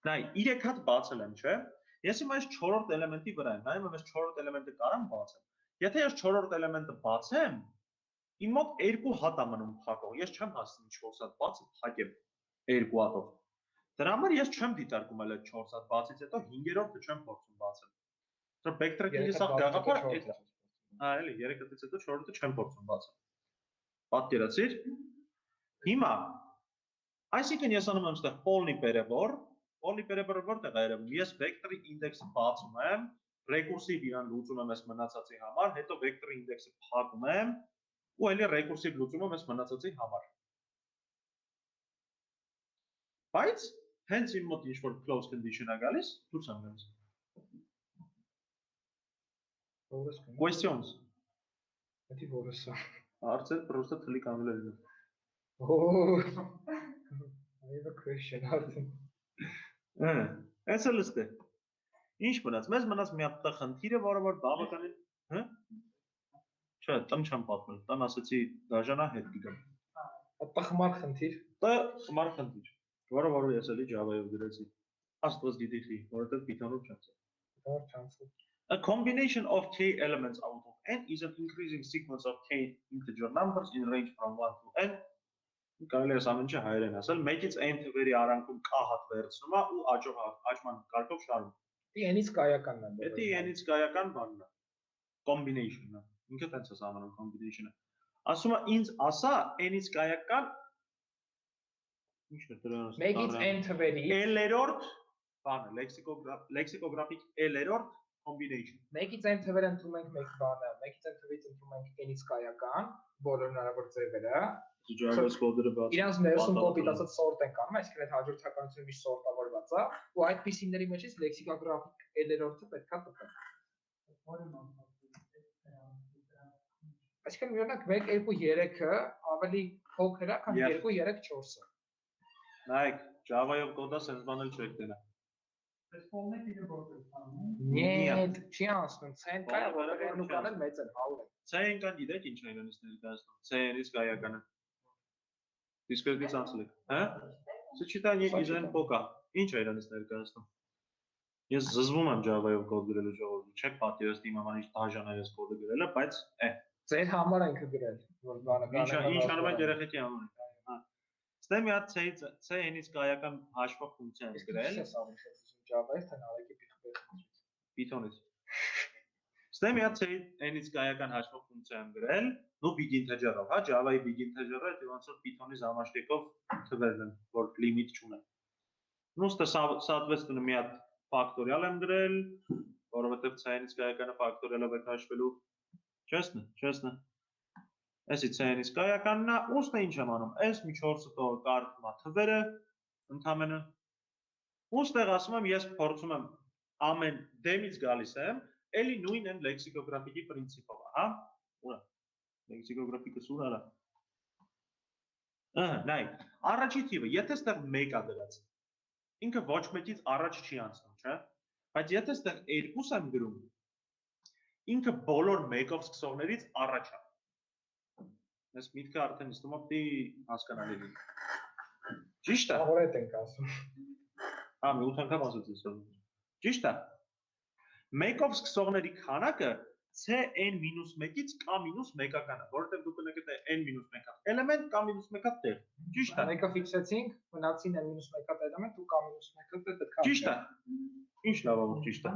Նայ, 3 հատ բացել եմ, չէ՞։ Ես հիմա այս 4-րդ էլեմենտի վրա եմ, նայում եմ այս 4-րդ էլեմենտը կարամ բացեմ։ Եթե ես 4-րդ էլեմենտը բացեմ, իմ մոտ 2 հատ է մնում փակող։ Ես չեմ հասցնի 4 հատ բացը փակեմ 2 հատով։ Դրա համար ես չեմ դիտարկում այլ այդ 4 հատ բացից հետո 5-րդը չեմ փորձում բացել։ Դրա backtracking-ի սա գաղափարը է։ Հա, էլի 3 հատից հետո 4-րդը չեմ փորձում բացել։ Պատկերացիր։ Հիմա այսինքն ես անում եմ այստեղ полный перебор, полный перебор-ը որտեղ է երևում։ Ես vector-ի ինդեքսը բացում եմ, recursive իրան լուծում եմ այս մնացածի համար, հետո vector-ի ինդեքսը փակում եմ, ու էլի recursive լուծում եմ այս մնացածի համար։ Բայց հենց իմ մոտ ինչ-որ close condition է գալիս, դուրս եմ գալիս։ Որս կնա։ Questions. Դա որսը։ Հարցեր просто թլիկ անելն են։ I have a question արդեն։ Էսը լստ է։ Ինչ մնաց։ Մեզ մնաց մի հատ խնդիրը, որը որ բավականին, հա։ Չէ, տան չեմ պատմել։ Տան ասացի դաժանա հետ գիտեմ։ Տխմար խնդիր։ Դա խմար խնդիր, որը որ ես էլի Java-ով գրեցի։ Աստված գիտի խի, որովհետև Python-ով չեմ։ Դար չանցել։ A combination of k elements out of n is an increasing sequence of k integer numbers in range from 1 to n. Կարելի է ամեն ինչ հայերեն ասել, մեջից n թվերի արանքում k հատ վերցնում է ու աճող աճման կարգով շարում։ Դի այնից կայականն է։ Դա այնից կայական բանն է։ Combination-ը։ Ինքը տենց է ամենում combination-ը։ Ասում է ինձ ասա n-ից կայական ինչ է դրանց։ Մեջից n թվերի L-երորդ բանը, լեքսիկոգրաֆիկ L-երորդ combination։ Մեջից n թվերը ընդունում ենք մեկ բանը, մեջից n թվից ընդունում ենք n-ից կայական, բոլոր հնարավոր ձևերը։ Java-ս կոդերը բաց։ Իրանց ներսում կոպիտ ասած sort ենք անում, այսինքն այդ հաջորդականությունը միշտ սորտավորված է, ու այդ PC-ների մեջից լեքսիկոգրաֆիկ L-երորդը պետքա տպել։ Այսինքն օրինակ 1 2 3-ը ավելի փոքր է, քան 2 3 4-ը։ Նայեք, Java-ով կոդը sense բանել չեք դենա։ Այս ֆորմատը դիտը որպես անում։ Нет, չի անցնում, ցեն կա, որը նուկանել մեծ են, 100 են։ C-ն կան գիտեք ինչ է իրենից ներկայացնում։ C-ից կայականը։ Դիսկրետից անցել եք, հա։ Սուչիտան իզեն փոկա։ Ինչ է իրենից ներկայացնում։ Ես զզվում եմ Java-ով կոդ գրելու ժողովուրդ, չեք պատկերացնում իմ համար ինչ դաժան է ես կոդը գրելը, բայց Ձեր համար ենք գրել, որ բանը ինչ անում եք երեխեքի համար։ Հա։ Ստե մի հատ C-ից կայական հաշվող ֆունկցիա եմ գրել։ Ես ավելացնում Java-ից, թե նարեկի Python-ից։ Ստե մի հատ C-ից կայական հաշվող ֆունկցիա եմ գրել, նո big integer-ով, հա, Java-ի big integer-ը դա ոնց որ Python-ի զամաշտիկով թվերն են, որ լիմիտ չունեն։ Նույնիսկ соответственно մի հատ factorial եմ գրել, որովհետև C-ից կայականը factorial-ով է հաշվելու։ Честно։ Էսի C-ից կայականն է, ուստը ինչ եմ անում։ Այս մի 4-ը տող կարդում է թվերը, ընդամենը։ Ուստեղ ասում եմ, ես փորձում եմ ամեն դեմից գալիս եմ, էլի նույն են լեքսիկոգրաֆիկի պրինցիպով, հա։ Ուրա։ Լեքսիկոգրաֆիկը սուր արա։ Նայ, առաջի թիվը, եթե ստեղ 1 է դրած, ինքը ոչ մեկից առաջ չի անցնում, չէ՞։ Բայց եթե ստեղ 2 եմ գրում, ինքը բոլոր 1-ով սկսողներից առաջ է։ Ես միտքը արդեն իստում եմ դի հասկանալի լինի։ Ճիշտ է։ Ահորետ ենք ասում։ Հա, մի 8 անգամ ասացի սա։ Ճիշտ է։ 1-ով սկսողների քանակը C(n-1)-ից k-1-ական է, որովհետև դուք կնկատեք n-1 հատ էլեմենտ k-1 հատ տեղ։ Ճիշտ է։ Մեկը ֆիքսեցինք, մնացին n-1 հատ էլեմենտ ու k-1 հատ պետք է։ Ճիշտ է։ Ինչ լավ է, ճիշտ է։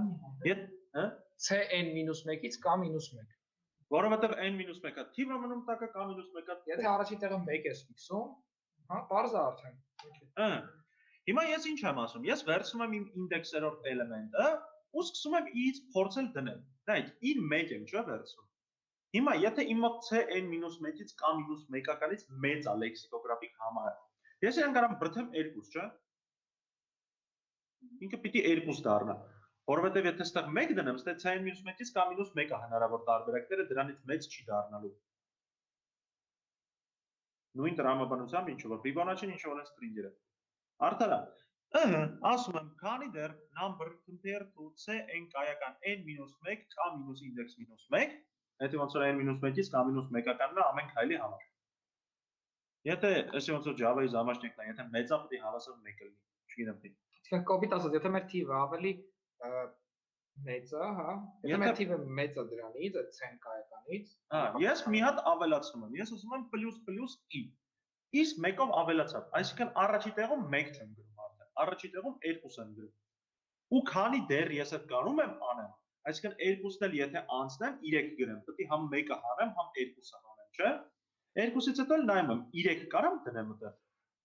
Ետ, հա։ C(n-1)-ից k-1։ Որովհետև n-1 հատ թիվը մնում տակը k-1 հատ։ Եթե առաջի տեղը 1 ես ֆիքսում, հա, բարձ է արդեն։ Հա։ Հիմա ես ինչ եմ ասում։ Ես վերցնում եմ իմ ինդեքսերով էլեմենտը ու սկսում եմ ից փորձել դնել։ Նայեք, իր 1 եմ, չէ՞ վերցնում։ Հիմա եթե իմ մոտ C(n-1)-ից k-1-ականից մեծ է լեքսիկոգրաֆիկ համարը։ Ես իրան կարամ բրթեմ 2, չէ՞։ Ինքը պիտի 2 դառնա։ Որովհետև եթե ստեղ 1 դնեմ, ստե C(n-1)-ից k-1-ը հնարավոր տարբերակները դրանից մեծ չի դառնալու։ Նույն տրամաբանությամբ ինչ որ Fibonacci-ն ինչ որ string-երը։ Արդարա։ Ասում եմ, քանի դեռ number compare to C(n) կայական n-1 k-index-1, եթե ոնց որ n-1-ից k-1-ականն է ամեն քայլի համար։ Եթե էսի ոնց որ Java-ի զամաշնիկն է, եթե մեծա պետք է հավասար 1 լինի, չգիտեմ թե։ Իսկ կոպիտ ասած, եթե մեր թիվը ավելի մեծ է, հա, եթե մեր թիվը մեծ է դրանից, այդ C(n) կայականից, հա, ես մի հատ ավելացնում եմ, ես ասում եմ ++i։ Իսկ 1-ով ավելացավ, այսինքն առաջի տեղում 1 չեմ գրում արդեն, առաջի տեղում 2 եմ գրում։ Ու քանի դեռ ես այդ կարող եմ անեմ, այսինքն 2-ն էլ եթե անցնեմ 3 գրեմ, պետք է համ 1-ը հանեմ, համ 2-ը հանեմ, չէ՞։ 2-ից հետո նայում եմ 3 կարամ դնեմ այդտեղ,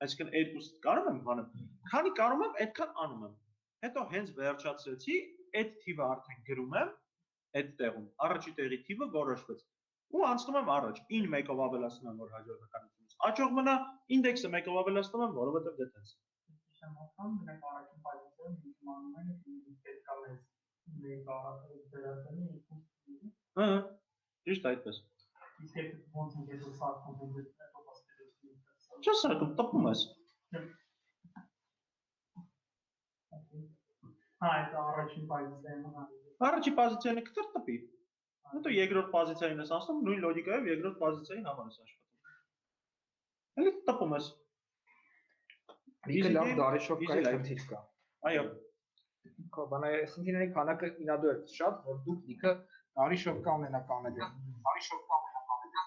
այսինքն 2-ը կարող եմ հանեմ, քանի կարող եմ այդքան անում եմ։ Հետո հենց վերջացրեցի, այդ թիվը արդեն գրում եմ այդ տեղում, առաջի տեղի թիվը որոշվեց։ Ու անցնում եմ առաջ, 1-ով ավելացնում եմ, որ հաջորդականությունից աճող մնա, ինդեքսը 1-ով ավելացնում եմ, որովհետև դա տենց։ Շեմ ասում, մենք առաջին պայմաններում ինչ անում ենք, պետք է մեզ 1 դրածնի 2 Հա, ճիշտ այդպես։ Իսկ եթե ոնց են ես սարքում եմ հետո բաստերեցի։ Չէ՞ սարքում տպում ես։ Հա, այդ առաջին պոզիցիան հա։ Առաջի պոզիցիանը կտր տպի։ Հետո երկրորդ պոզիցիային ես ասում, նույն լոգիկայով երկրորդ պոզիցիայի համար ես աշխատում։ Էլի տպում ես։ Լիքը լավ դարեշովկայի խնդիր կա։ Այո։ Քո բանը խնդիրների քանակը ինադու է շատ, որ դուք լիքը դարեշովկա ունենաք անելը։ Դարեշովկա ունենաք անելը։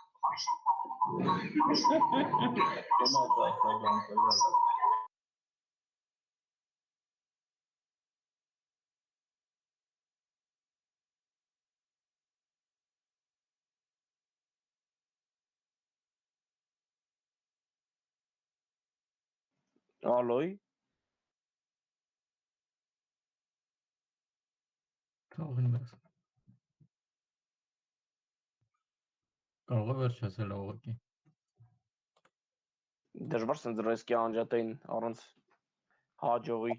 Ալոյ։ Կարող եմ ես։ Կարող է վերջացել ուղղակի։ Դժվար սենց ռիսկի անջատային առանց հաջողի։